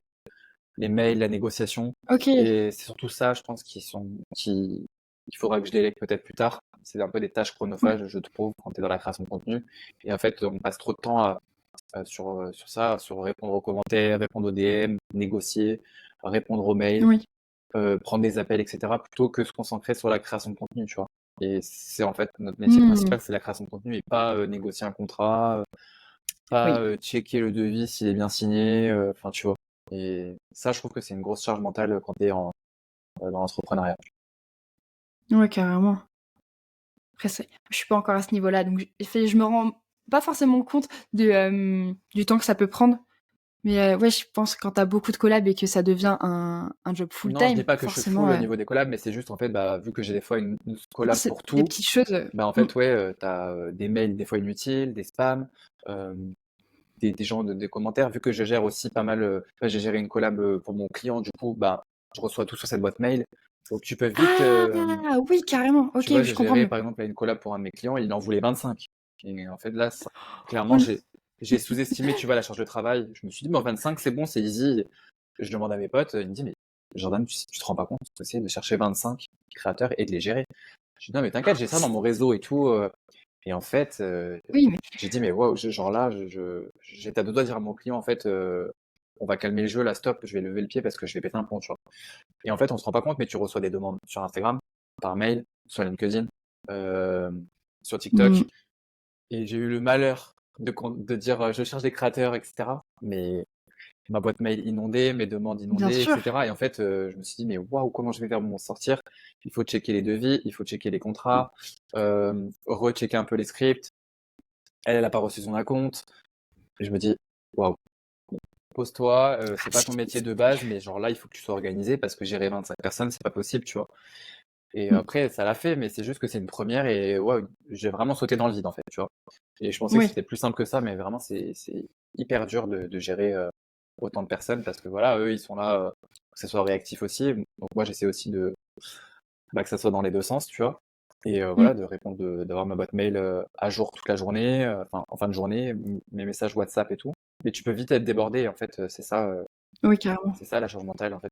la négociation. Ok, Et c'est surtout ça, je pense, qu'il faudra que je délègue peut-être plus tard. C'est un peu des tâches ouais, chronophages, je trouve, quand tu es dans la création de contenu. Et en fait, on passe trop de temps sur ça, sur répondre aux commentaires, répondre aux DM, négocier, répondre aux mails, oui, prendre des appels, etc., plutôt que se concentrer sur la création de contenu, tu vois. Et c'est en fait notre métier Mm. principal, c'est la création de contenu et pas négocier un contrat, pas Oui, checker le devis s'il est bien signé, enfin tu vois. Et ça, je trouve que c'est une grosse charge mentale quand tu es dans l'entrepreneuriat. ouais, carrément. Après, je suis pas encore à ce niveau-là, donc je me rends pas forcément compte du temps que ça peut prendre. Mais ouais, je pense que quand t'as beaucoup de collabs et que ça devient un job Non, je dis full-time, pas que je suis forcément, full au niveau des collabs, mais c'est juste en fait, bah, vu que j'ai des fois une collab c'est pour des tout, petites choses. bah en fait, ouais, t'as des mails des fois inutiles, des spams, euh, des gens, des commentaires. Vu que je gère aussi pas mal, ouais, j'ai géré une collab pour mon client, du coup, bah, je reçois tout sur cette boîte mail. Donc tu peux vite, Ah oui, carrément. tu Ok, vois, je j'ai comprends géré mieux. par exemple là, une collab pour un de mes clients, il en voulait 25. Et en fait, là, Oh clairement, non. j'ai sous-estimé, tu vois, la charge de travail. Je me suis dit, bon, 25, c'est bon, c'est easy. Je demande à mes potes, ils me disent, mais Jordan, tu te rends pas compte, c'est possible de chercher 25 créateurs et de les gérer. Je dis, non, mais t'inquiète, j'ai ça dans mon réseau et tout. Et en fait, Oui, mais j'ai dit, mais waouh, genre là, j'étais à deux doigts de dire à mon client, en fait, on va calmer le jeu, là, stop, je vais lever le pied parce que je vais péter un plomb, tu vois. Et en fait, on se rend pas compte, mais tu reçois des demandes sur Instagram, par mail, sur LinkedIn, euh, sur TikTok. mm, Et j'ai eu le malheur de dire je cherche des créateurs, etc. Mais ma boîte mail inondée, mes demandes bien inondées, sûr. etc. Et en fait, je me suis dit, mais waouh, comment je vais faire pour m'en sortir? Il faut checker les devis, il faut checker les contrats, rechecker un peu les scripts. Elle a pas reçu son acompte. Et je me dis, waouh, pose-toi, c'est pas ton métier de base, mais genre là, il faut que tu sois organisé parce que gérer 25 personnes, c'est pas possible, tu vois. Et Mm, après, ça l'a fait, mais c'est juste que c'est une première et ouais, j'ai vraiment sauté dans le vide en fait, tu vois. Et je pensais que oui. c'était plus simple que ça, mais vraiment, c'est hyper dur de gérer autant de personnes parce que voilà, eux, ils sont là, que ça soit réactif aussi. Donc moi, j'essaie aussi bah, que ça soit dans les deux sens, tu vois. Et Mm. voilà, de répondre, d'avoir ma boîte mail à jour toute la journée, enfin en fin de journée, mes messages WhatsApp et tout. Mais tu peux vite être débordé, en fait, Oui, carrément. c'est ça la charge mentale en fait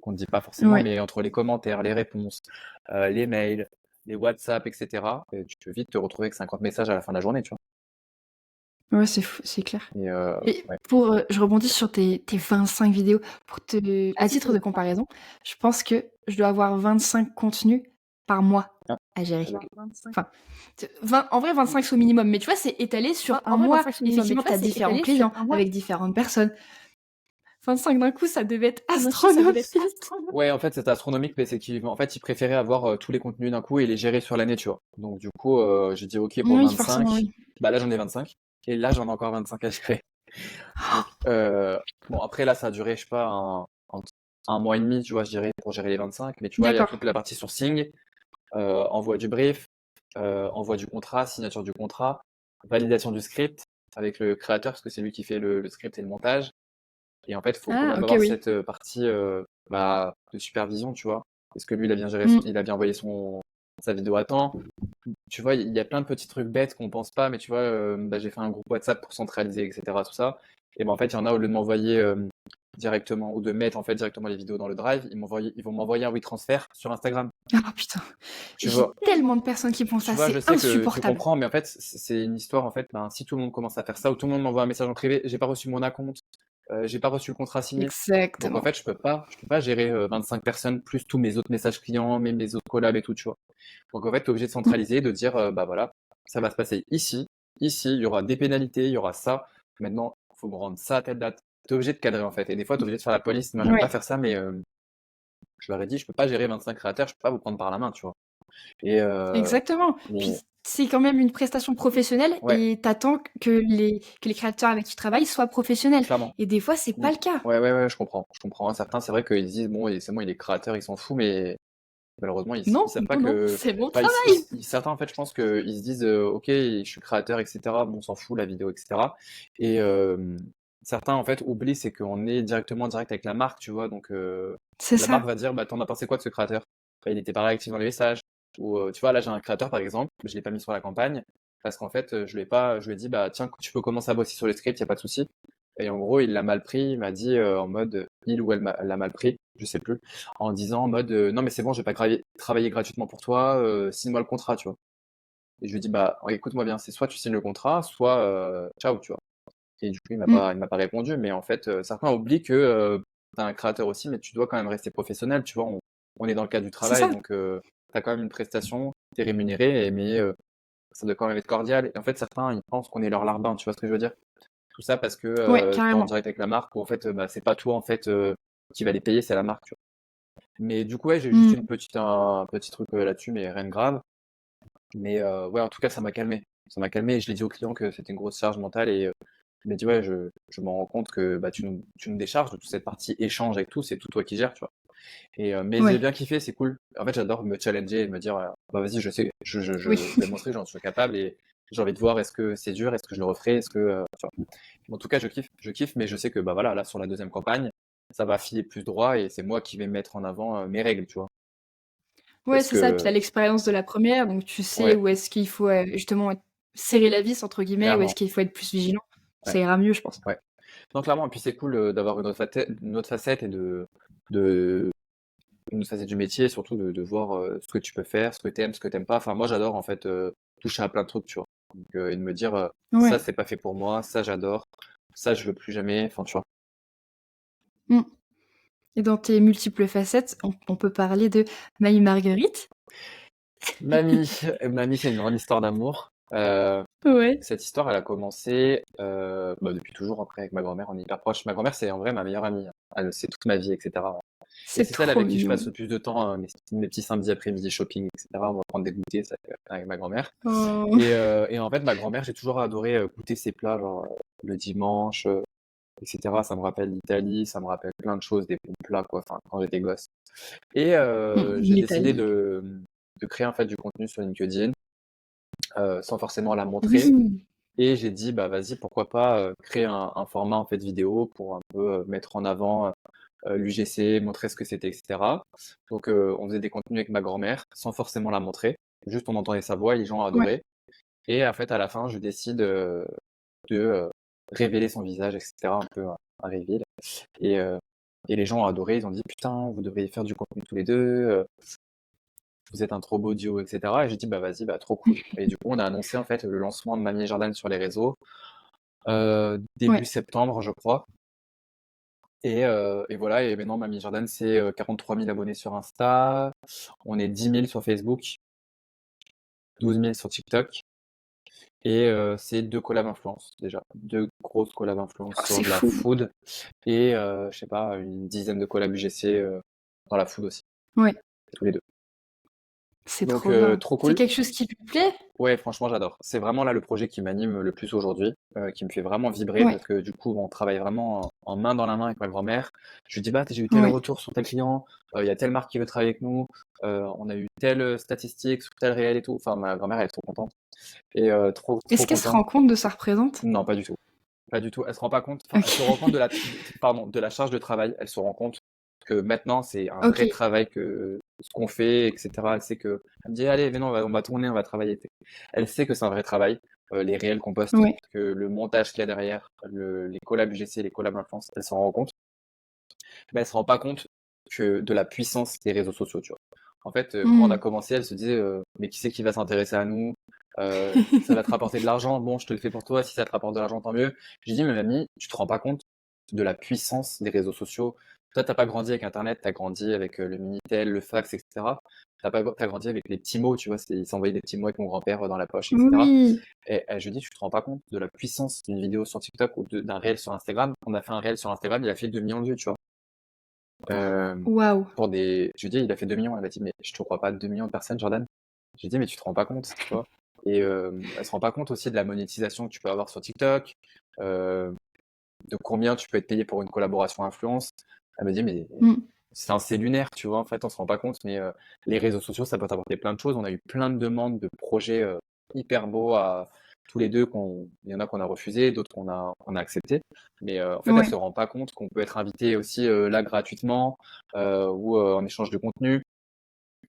qu'on ne dit pas forcément, Ouais. mais entre les commentaires, les réponses, les mails, les WhatsApp, etc., tu peux vite te retrouver avec 50 messages à la fin de la journée, tu vois. Ouais, c'est clair. Et Et ouais. je rebondis sur tes 25 vidéos. À titre de comparaison, je pense que je dois avoir 25 contenus par mois Ah, à gérer. ok. Enfin, 20 en vrai, 25 c'est au minimum, mais tu vois, c'est étalé sur un mois. Effectivement, tu as différents clients avec différentes personnes. 25 d'un coup, ça devait être astronomique. Ouais, en fait, c'est astronomique, mais c'est qu'en fait, ils préféraient avoir tous les contenus d'un coup et les gérer sur l'année, tu vois. Donc, du coup, j'ai dit OK pour Oui, forcément, 25. oui. Bah là, j'en ai 25. Et là, j'en ai encore 25 à gérer. Donc, bon, après, là, ça a duré, je sais pas, un mois et demi, tu vois, je dirais, pour gérer les 25. Mais tu vois, il y a D'accord. toute la partie sourcing, envoi du brief, envoi du contrat, signature du contrat, validation du script avec le créateur, parce que c'est lui qui fait le script et le montage. Et en fait, il faut quand Ah, même ok, avoir oui. cette partie bah, de supervision, tu vois. Est-ce que lui, il a bien géré, Mm. il a bien envoyé sa vidéo à temps? Tu vois, il y a plein de petits trucs bêtes qu'on pense pas, mais tu vois, bah, j'ai fait un groupe WhatsApp pour centraliser, etc. Tout ça. Et ben en fait, il y en a, au lieu de m'envoyer directement ou de mettre en fait directement les vidéos dans le drive, ils vont m'envoyer un WeTransfer sur Instagram. Ah putain. Tu J'ai vois, tellement de personnes qui font tu ça, vois, je c'est sais que tu insupportable. comprends, mais en fait, c'est une histoire en fait. Ben, si tout le monde commence à faire ça, ou tout le monde m'envoie un message en privé, j'ai pas reçu mon acompte, j'ai pas reçu le contrat signé. Donc en Exactement. fait, je peux pas gérer 25 personnes plus tous mes autres messages clients, mes autres collabs et tout, tu vois. Donc en fait, tu es obligé de Mm. centraliser, de dire bah voilà, ça va se passer ici, ici, il y aura des pénalités, il y aura ça. Maintenant, il faut me rendre ça à telle date. Tu es obligé de cadrer en fait. Et des fois, tu es obligé de faire la police. Moi, j'aime pas Ouais. faire ça, mais je leur ai dit, je peux pas gérer 25 créateurs, je peux pas vous prendre par la main, tu vois. Et Exactement. Puis mais c'est quand même une prestation professionnelle ouais, et t'attends que les créateurs avec qui tu travailles soient professionnels. clairement. Et des fois, c'est Mm. pas le cas. Ouais, ouais, ouais, je comprends. Je comprends. Certains, c'est vrai qu'ils se disent, bon, c'est bon, il est créateur, ils s'en foutent, mais malheureusement, ils Non, savent pas non, non, que. c'est mon Enfin, travail. certains, en fait, je pense qu'ils se disent, ok, je suis créateur, etc. Bon, on s'en fout, la vidéo, etc. Et, certains en fait oublient, c'est qu'on est directement en direct avec la marque, tu vois. Donc C'est la marque ça. va dire, bah t'en as pensé quoi de ce créateur? Enfin, il était pas réactif dans les messages. Ou tu vois, là j'ai un créateur par exemple, je l'ai pas mis sur la campagne parce qu'en fait je lui ai dit bah tiens tu peux commencer à bosser sur les scripts, y a pas de souci. Et en gros il l'a mal pris, il m'a dit en mode il ou elle l'a mal pris, je sais plus, en disant en mode non mais c'est bon, je vais pas travailler gratuitement pour toi, signe-moi le contrat, tu vois. Et je lui ai dit bah écoute-moi bien, c'est soit tu signes le contrat, soit ciao, tu vois. Et du coup, Mm. il m'a pas répondu. Mais en fait, certains oublient que tu es un créateur aussi, mais tu dois quand même rester professionnel. Tu vois, on est dans le cadre du C'est travail, ça. donc tu as quand même une prestation, tu es rémunéré, mais ça doit quand même être cordial. Et en fait, certains, ils pensent qu'on est leur larbin, tu vois ce que je veux dire? Tout ça parce que Ouais, tu es en carrément. direct avec la marque, ou en fait, bah, c'est pas toi en fait qui va les payer, c'est la marque, tu vois. Mais du coup, ouais, j'ai eu juste Mm. un petit truc là-dessus, mais rien de grave. Mais ouais, en tout cas, ça m'a calmé. Ça m'a calmé et je l'ai dit au client que c'était une grosse charge mentale et il m'a dit ouais, je m'en rends compte que bah, tu nous décharges de toute cette partie échange avec tout, c'est tout toi qui gères, tu vois. Et mais j'ai Ouais. bien kiffé, c'est cool. En fait, j'adore me challenger et me dire bah vas-y, je sais, je Oui. vais montrer que j'en suis capable et j'ai envie de voir est-ce que c'est dur, est-ce que je le referai, est-ce que tu vois. En tout cas, je kiffe, mais je sais que bah voilà, là sur la deuxième campagne, ça va filer plus droit et c'est moi qui vais mettre en avant mes règles, tu vois. Ouais, Parce c'est ça. Puis tu que l'expérience de la première, donc tu sais ouais, où est-ce qu'il faut, justement «serrer la vis» entre guillemets, où est-ce clairement, qu'il faut être plus vigilant. ouais, Ça ira mieux, je pense. ouais. Non, clairement, et puis c'est cool d'avoir une autre facette et de une facette du métier, surtout de voir ce que tu peux faire, ce que t'aimes, ce que t'aimes pas. Enfin, moi, j'adore en fait toucher à plein de trucs, tu vois. Donc, et de me dire ça, Ouais. c'est pas fait pour moi, ça, j'adore, ça, je veux plus jamais. Enfin, tu vois. Mmh. Et dans tes multiples facettes, on peut parler de Marie Marguerite? Mamie, Mamie, c'est une grande histoire d'amour. Ouais. Cette histoire, elle a commencé bah, depuis toujours après avec ma grand-mère, on est hyper proche. Ma grand-mère, c'est en vrai ma meilleure amie. Elle sait toute ma vie, etc. Et C'est c'est celle trop avec qui je mignon. passe le plus de temps, mes petits samedis après-midi shopping, etc. On va prendre des goûters ça, avec ma grand-mère. Oh. Et en fait, ma grand-mère, j'ai toujours adoré goûter ses plats, genre le dimanche, etc. Ça me rappelle l'Italie, ça me rappelle plein de choses, des bons plats, quoi, enfin, quand j'étais gosse. Et j'ai décidé L'Italie. de créer en fait du contenu sur LinkedIn sans forcément la montrer. Oui. Et j'ai dit, bah vas-y, pourquoi pas créer un format en fait vidéo pour un peu mettre en avant l'UGC, montrer ce que c'était, etc. Donc on faisait des contenus avec ma grand-mère sans forcément la montrer. Juste on entendait sa voix et les gens Ouais. adoraient. Et en fait, à la fin, je décide de révéler son visage, etc. Un peu un reveal. Et, euh, et les gens ont adoré, ils ont dit putain, vous devriez faire du contenu tous les deux, vous êtes un trop beau duo, etc. Et j'ai dit bah vas-y, bah trop cool. Et du coup, on a annoncé en fait le lancement de Mamie et Jordan sur les réseaux début Ouais. septembre, je crois. Et voilà, et maintenant Mamie Jordan, c'est 43 000 abonnés sur Insta, on est 10 000 sur Facebook, 12 000 sur TikTok. Et c'est 2 collabs influence déjà, 2 grosses collabs influence Oh, sur c'est de la fou. food et je sais pas, une dizaine de collabs UGC dans la food aussi, Ouais. tous les deux. C'est Donc trop bien. trop C'est cool. quelque chose qui lui plaît? Ouais, franchement, j'adore. C'est vraiment là le projet qui m'anime le plus aujourd'hui, qui me fait vraiment vibrer Ouais. parce que du coup, on travaille vraiment en main dans la main avec ma grand-mère. Je lui dis, bah, j'ai eu tel Ouais. retour sur tel client, il y a telle marque qui veut travailler avec nous, on a eu telle statistique sur tel réel et tout. Enfin, ma grand-mère, elle est trop contente et trop Est-ce qu'elle se contente. rend compte de ça représente? Non, pas du tout. Pas du tout. Elle se rend pas compte. Enfin, elle se OK. rend compte pardon, de la charge de travail. Elle se rend compte que maintenant c'est un vrai OK. travail que ce qu'on fait, etc. Elle sait que. Elle me dit allez, venez, on va tourner, on va travailler. Elle sait que c'est un vrai travail. Les réels qu'on poste, Ouais. que le montage qu'il y a derrière, les collabs UGC, les collabs influence, elle s'en rend compte. Mais elle se rend pas compte que de la puissance des réseaux sociaux, tu vois. En fait, quand on a Mmh. commencé, elle se disait mais qui c'est qui va s'intéresser à nous? Ça va te rapporter de l'argent, bon, je te le fais pour toi, si ça te rapporte de l'argent, tant mieux. J'ai dit, mais mamie, tu te rends pas compte de la puissance des réseaux sociaux. Toi, t'as pas grandi avec Internet, t'as grandi avec le Minitel, le fax, etc. T'as grandi avec les petits mots, tu vois, il s'envoyait des petits mots avec mon grand-père dans la poche, etc. Oui. Et je lui dis, tu te rends pas compte de la puissance d'une vidéo sur TikTok ou d'un réel sur Instagram. On a fait un réel sur Instagram, il a fait 2 millions de vues, tu vois. Euh, Waouh. je lui dis, il a fait 2 millions. Elle m'a dit, mais je te crois pas, 2 millions de personnes, Jordan. J'ai dit, mais tu te rends pas compte, tu vois. Et elle se rend pas compte aussi de la monétisation que tu peux avoir sur TikTok, euh, de combien tu peux être payé pour une collaboration influence. Elle me dit, mais Mmh. c'est lunaire, tu vois. En fait, on se rend pas compte, mais les réseaux sociaux, ça peut t'apporter plein de choses. On a eu plein de demandes de projets hyper beaux tous les deux, il y en a qu'on a refusé, d'autres qu'on a accepté. Mais en fait, elle Ouais. se rend pas compte qu'on peut être invité aussi là gratuitement ou en échange de contenu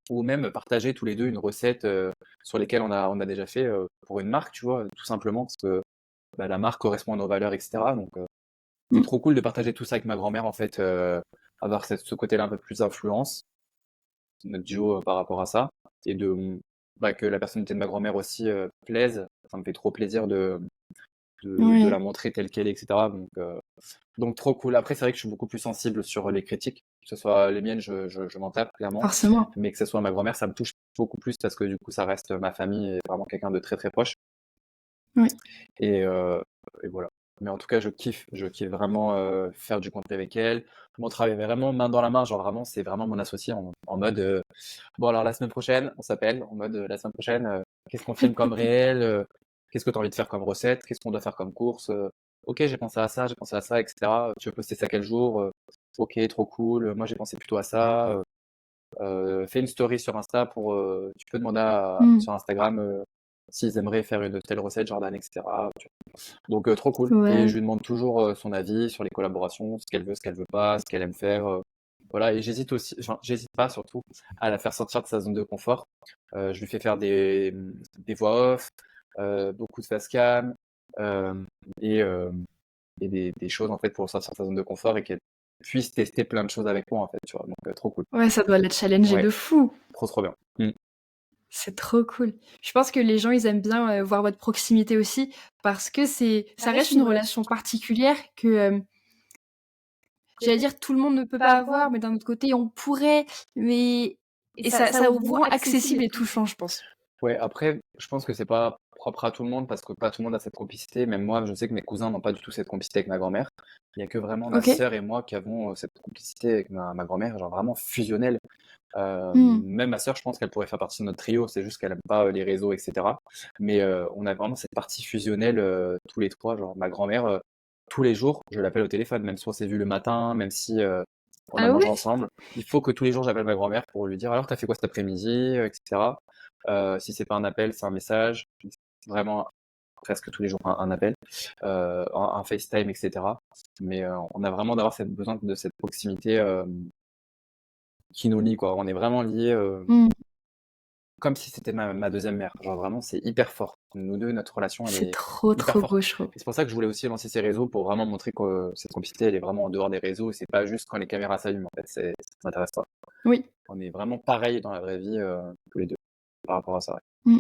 ou même partager tous les deux une recette sur lesquelles on a déjà fait pour une marque, tu vois, tout simplement parce que bah, la marque correspond à nos valeurs, etc. Donc, c'est Mm. trop cool de partager tout ça avec ma grand-mère, en fait, avoir ce côté-là un peu plus d'influence, notre duo par rapport à ça, et bah, que la personnalité de ma grand-mère aussi plaise. Ça me fait trop plaisir de la Ouais, montrer telle qu'elle est, etc. Donc trop cool. Après, c'est vrai que je suis beaucoup plus sensible sur les critiques, que ce soit les miennes, je m'en tape clairement, forcément. mais que ce soit ma grand-mère, ça me touche beaucoup plus parce que du coup, ça reste ma famille et vraiment quelqu'un de très très proche. Oui, Et, euh, et voilà. Mais en tout cas, je kiffe vraiment faire du contenu avec elle. Mon travail est vraiment main dans la main, genre vraiment, c'est vraiment mon associé en mode bon, alors la semaine prochaine, on s'appelle, en mode la semaine prochaine, qu'est-ce qu'on filme comme réel, qu'est-ce que tu as envie de faire comme recette, qu'est-ce qu'on doit faire comme course, ok, j'ai pensé à ça, etc. Tu veux poster ça quel jour, ok, trop cool, moi j'ai pensé plutôt à ça, fais une story sur Insta tu peux demander Mm. sur Instagram s'ils aimeraient faire une telle recette, Jordan, etc. Donc trop cool. Et je Ouais. lui demande toujours son avis sur les collaborations, ce qu'elle veut pas, ce qu'elle aime faire. Voilà, et j'hésite pas surtout à la faire sortir de sa zone de confort. Je lui fais faire des voix off, beaucoup de face cam, euh, et, euh, et des choses en fait pour sortir de sa zone de confort et qu'elle puisse tester plein de choses avec moi en fait, tu vois. Donc trop cool. Ouais, ça doit la challenger Ouais, de fou. trop bien. Mm. C'est trop cool. Je pense que les gens, ils aiment bien voir votre proximité aussi parce que ça reste une relation particulière que, j'allais dire, tout le monde ne peut pas avoir, mais d'un autre côté, on pourrait, mais et ça vous rend accessible et touchant, je pense. Ouais, après, je pense que c'est pas propre à tout le monde parce que pas tout le monde a cette complicité. Même moi, je sais que mes cousins n'ont pas du tout cette complicité avec ma grand-mère. Il y a que vraiment ma OK. sœur et moi qui avons cette complicité avec ma grand-mère, genre vraiment fusionnelle. Mmh. Même ma sœur, je pense qu'elle pourrait faire partie de notre trio, c'est juste qu'elle aime pas les réseaux, etc. Mais on a vraiment cette partie fusionnelle tous les trois. Genre ma grand-mère, tous les jours, je l'appelle au téléphone, même si on s'est vu le matin, même si on a Ah mangé ouais? ensemble. Il faut que tous les jours j'appelle ma grand-mère pour lui dire alors t'as fait quoi cet après-midi, etc. Si c'est pas un appel, c'est un message. Vraiment presque tous les jours un appel, un FaceTime, etc. Mais on a vraiment besoin de cette proximité qui nous lie, quoi. On est vraiment liés Mmh. comme si c'était ma deuxième mère. Genre vraiment, c'est hyper fort. Nous deux, notre relation, elle C'est est trop, hyper trop forte. beau, je trouve. Et c'est pour ça que je voulais aussi lancer ces réseaux pour vraiment montrer que cette complicité, elle est vraiment en dehors des réseaux. Et c'est pas juste quand les caméras s'allument, en fait. Ça m'intéresse pas. Oui. On est vraiment pareil dans la vraie vie, tous les deux, par rapport à ça. Ouais. Mmh.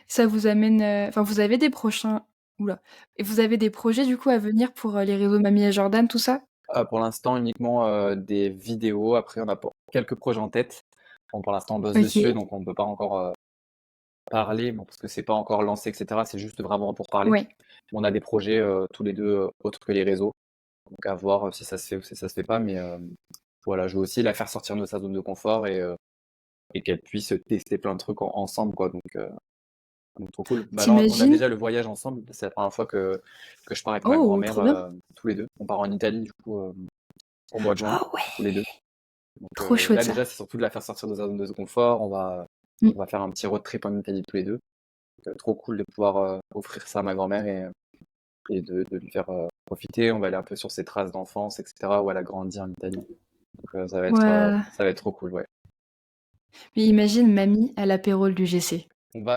Ça vous amène, enfin, vous avez des prochains oula, et vous avez des projets, du coup, à venir pour, les réseaux Mamie et Jordan, tout ça? Pour l'instant, uniquement des vidéos. Après, on a quelques projets en tête. Bon, pour l'instant, on bosse dessus, OK. donc on ne peut pas encore parler, bon, parce que c'est pas encore lancé, etc. C'est juste vraiment pour parler. Ouais. On a des projets tous les deux autres que les réseaux. Donc à voir si ça se fait ou si ça se fait pas. Mais voilà, je veux aussi la faire sortir de sa zone de confort et qu'elle puisse tester plein de trucs ensemble, quoi. Donc trop cool. Bah, alors, on a Tu déjà le voyage ensemble. C'est la première fois que je pars avec ma Oh, grand-mère trop bien! tous les deux. On part en Italie, du coup, au mois de juin, Ah ouais! tous les deux. Donc Trop chouette là, ça. déjà, c'est surtout de la faire sortir de sa zone de confort. Mmh. On va faire un petit road trip en Italie tous les deux. Trop cool de pouvoir offrir ça à ma grand-mère et de lui faire profiter. On va aller un peu sur ses traces d'enfance, etc., où elle a grandi en Italie. Donc Waouh! ça va être trop cool, ouais. Mais imagine mamie à l'apéro du GC.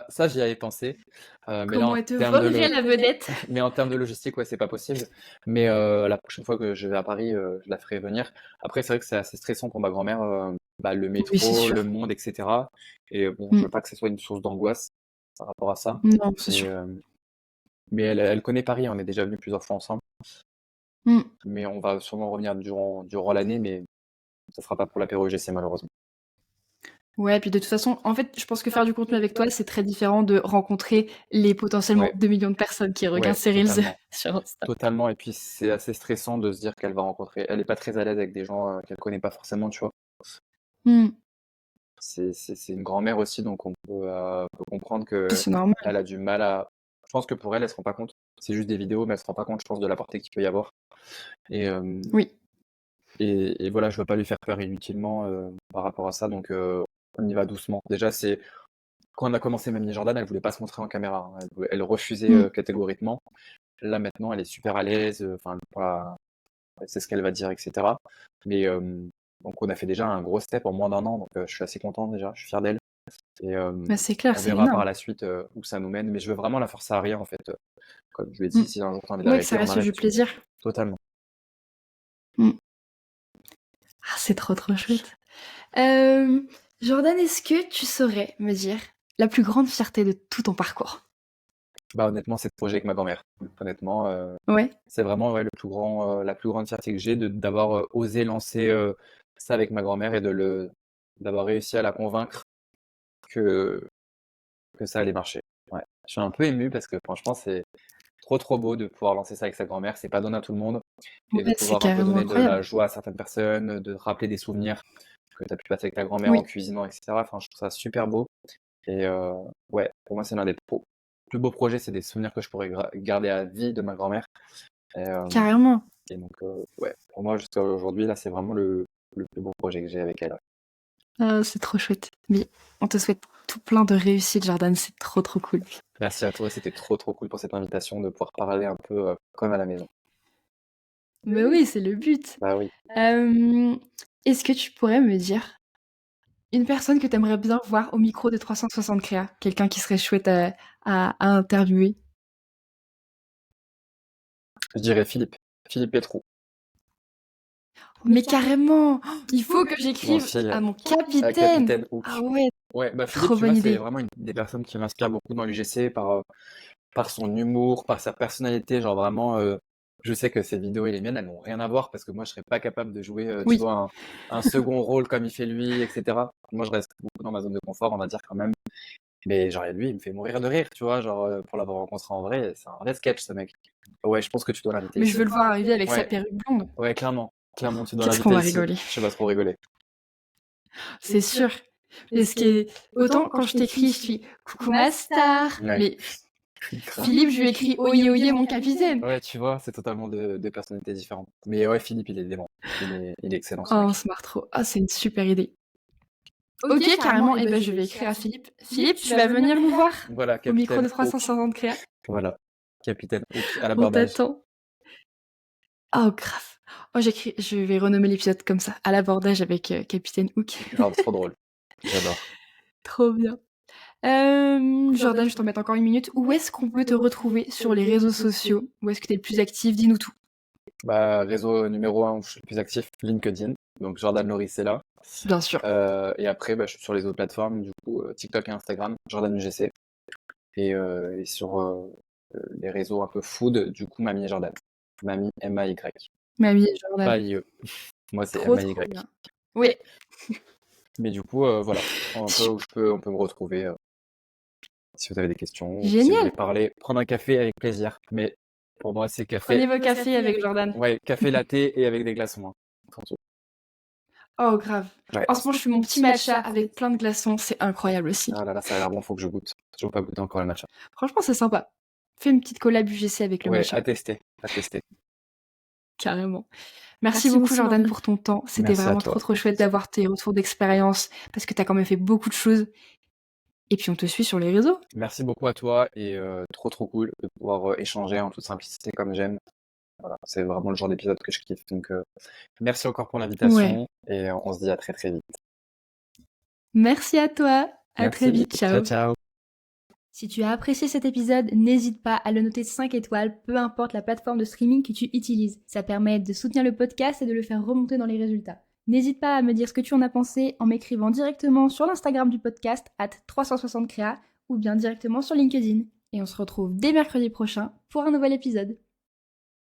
Ça, j'y avais pensé, mais là, Comment elle te volerait la vedette? mais en termes de logistique, ouais, c'est pas possible. Mais la prochaine fois que je vais à Paris, je la ferai venir. Après, c'est vrai que c'est assez stressant pour ma grand-mère, bah, le Oui, c'est métro, le sûr. monde, etc. Et bon, je Mmh. veux pas que ce soit une source d'angoisse par rapport à ça. Non, c'est Mais, sûr. elle connaît Paris, on est déjà venus plusieurs fois ensemble. Mmh. Mais on va sûrement revenir durant l'année, mais ça sera pas pour l'apéro UGC malheureusement. Ouais, puis de toute façon, en fait, je pense que faire du contenu avec toi, c'est très différent de rencontrer les potentiellement Ouais, 2 millions de personnes qui regardent ouais, ces reels totalement. sur Insta. Totalement. Et puis c'est assez stressant de se dire qu'elle va rencontrer. Elle est pas très à l'aise avec des gens qu'elle connaît pas forcément, tu vois. Mmh. C'est une grand-mère aussi, donc peut comprendre que C'est normal. elle a du mal à. Je pense que pour elle, elle se rend pas compte. C'est juste des vidéos, mais elle se rend pas compte, je pense, de la portée qu'il peut y avoir. Et, euh, Oui. et voilà, je veux pas lui faire peur inutilement par rapport à ça, donc on y va doucement. Déjà, quand on a commencé Mamie Jordan, elle voulait pas se montrer en caméra, hein. Elle refusait Mm. catégoriquement. Là maintenant, elle est super à l'aise. Enfin, elle sait ce qu'elle va dire, etc. Mais donc on a fait déjà un gros step en moins d'un an, donc je suis assez content déjà, je suis fier d'elle. Et Bah, c'est clair, on c'est verra par énorme. la suite où ça nous mène, mais je veux vraiment la forcer à rien en fait. Comme je lui ai Mm. dit, si un jour t'as envie Ouais, que ça d'arrêter, on reste arrête, du tu vois. plaisir. Totalement. Mm. Ah, c'est trop chouette. Jordan, est-ce que tu saurais me dire la plus grande fierté de tout ton parcours? Bah honnêtement, c'est de projet avec ma grand-mère. Honnêtement, Ouais, c'est vraiment ouais, la plus grande fierté que j'ai d'avoir osé lancer ça avec ma grand-mère et d'avoir réussi à la convaincre que, que ça allait marcher. Ouais. Je suis un peu ému parce que franchement, c'est trop beau de pouvoir lancer ça avec sa grand-mère. C'est pas donné à tout le monde et de ouais, c'est pouvoir un peu carrément donner de la incroyable. joie à certaines personnes, de rappeler des souvenirs que tu as pu passer avec ta grand-mère en Oui, cuisinant, etc. Enfin, je trouve ça super beau. Et ouais, pour moi, c'est l'un des plus beaux projets. C'est des souvenirs que je pourrais garder à vie de ma grand-mère. Et, carrément. et donc, ouais, pour moi, jusqu'à aujourd'hui, là, c'est vraiment le plus beau projet que j'ai avec elle. Ah, c'est trop chouette. Mais on te souhaite tout plein de réussite, Jordan. C'est trop cool. Merci à toi, c'était trop cool pour cette invitation de pouvoir parler un peu comme à la maison. Bah oui, c'est le but. Bah oui. Est-ce que tu pourrais me dire une personne que tu aimerais bien voir au micro de 360 Créa? Quelqu'un qui serait chouette à interviewer? Je dirais Philippe Pétrou. Mais carrément! Il faut que Mon j'écrive fil, à mon capitaine! Capitaine Ah Hook. ouais, Ouais, bah Philippe, trop tu vois, bonne c'est idée. vraiment une des personnes qui m'inspire beaucoup dans l'UGC par son humour, par sa personnalité. Genre vraiment, je sais que ses vidéos et les miennes, elles n'ont rien à voir parce que moi, je serais pas capable de jouer, tu Oui, vois, un second rôle comme il fait lui, etc. Moi, je reste beaucoup dans ma zone de confort, on va dire quand même. Mais genre, lui, il me fait mourir de rire, tu vois, genre, pour l'avoir rencontré en vrai, c'est un vrai sketch, ce mec. Ouais, je pense que tu dois l'inviter mais je ici. veux le voir arriver avec sa Ouais, perruque blonde. ouais, clairement. Clairement, tu dois Qu'est-ce qu'on l'inviter va ici. rigoler. Je vais trop rigoler. C'est sûr. Mais ce qui est... Autant quand je t'écris, je suis coucou ma star. Ouais. Mais Grave. Philippe, je lui écris oyez oyez mon capitaine. Ouais, tu vois, c'est totalement deux personnalités différentes. Mais ouais, Philippe, il est dément. Il est excellent, ce Oh, on mec. se marre trop. Ah, c'est une super idée. Ok, carrément. Et ben, je vais écrire à Philippe. Philippe, tu vas venir nous voir Voilà, au micro capitaine de Hook. 360 Créa. Voilà, capitaine Hook à On l'abordage. t'attend. Oh, grave. Oh, je vais renommer l'épisode comme ça, à l'abordage avec Capitaine Hook. Grave, trop drôle. J'adore. Trop bien. Jordan, je t'en mets encore une minute. Où est-ce qu'on peut te retrouver sur les réseaux sociaux? Où est-ce que tu es le plus actif? Dis-nous tout. Bah, réseau numéro 1 où je suis le plus actif, LinkedIn. Donc Jordan Loris est là. Bien sûr. Et après, bah, je suis sur les autres plateformes, du coup, TikTok et Instagram, Jordan UGC. Et sur les réseaux un peu food, du coup, Mamie et Jordan. Mamie, M-A-Y. Mamie et Jordan. Pas I-E. Moi, c'est Trop M-A-Y. bien. Oui. Mais du coup, voilà. On peut me retrouver si vous avez des questions, ou si vous voulez Génial. parler, prendre un café avec plaisir. Mais pour moi, c'est Prenez café. vos cafés avec Jordan. Ouais, café latte et avec des glaçons, hein. Surtout. Oh, grave. Ouais. En ce moment, je fais mon petit matcha avec plein de glaçons. C'est incroyable aussi. Ah là là, ça a l'air bon, faut que je goûte. J'ai toujours pas goûté encore le matcha. Franchement, c'est sympa. Fais une petite collab UGC avec le Ouais, matcha. à tester, à tester. Carrément. Merci beaucoup, Jordan, pour ton temps. C'était Merci à vraiment toi. trop chouette d'avoir tes retours d'expérience parce que t'as quand même fait beaucoup de choses. Et puis, on te suit sur les réseaux. Merci beaucoup à toi et trop cool de pouvoir échanger en toute simplicité comme j'aime. Voilà, c'est vraiment le genre d'épisode que je kiffe. Donc, merci encore pour Ouais. l'invitation et on se dit à très vite. Merci à toi. À très Merci. vite. Ciao. Ciao. Si tu as apprécié cet épisode, n'hésite pas à le noter 5 étoiles, peu importe la plateforme de streaming que tu utilises. Ça permet de soutenir le podcast et de le faire remonter dans les résultats. N'hésite pas à me dire ce que tu en as pensé en m'écrivant directement sur l'Instagram du podcast @360créa ou bien directement sur LinkedIn. Et on se retrouve dès mercredi prochain pour un nouvel épisode.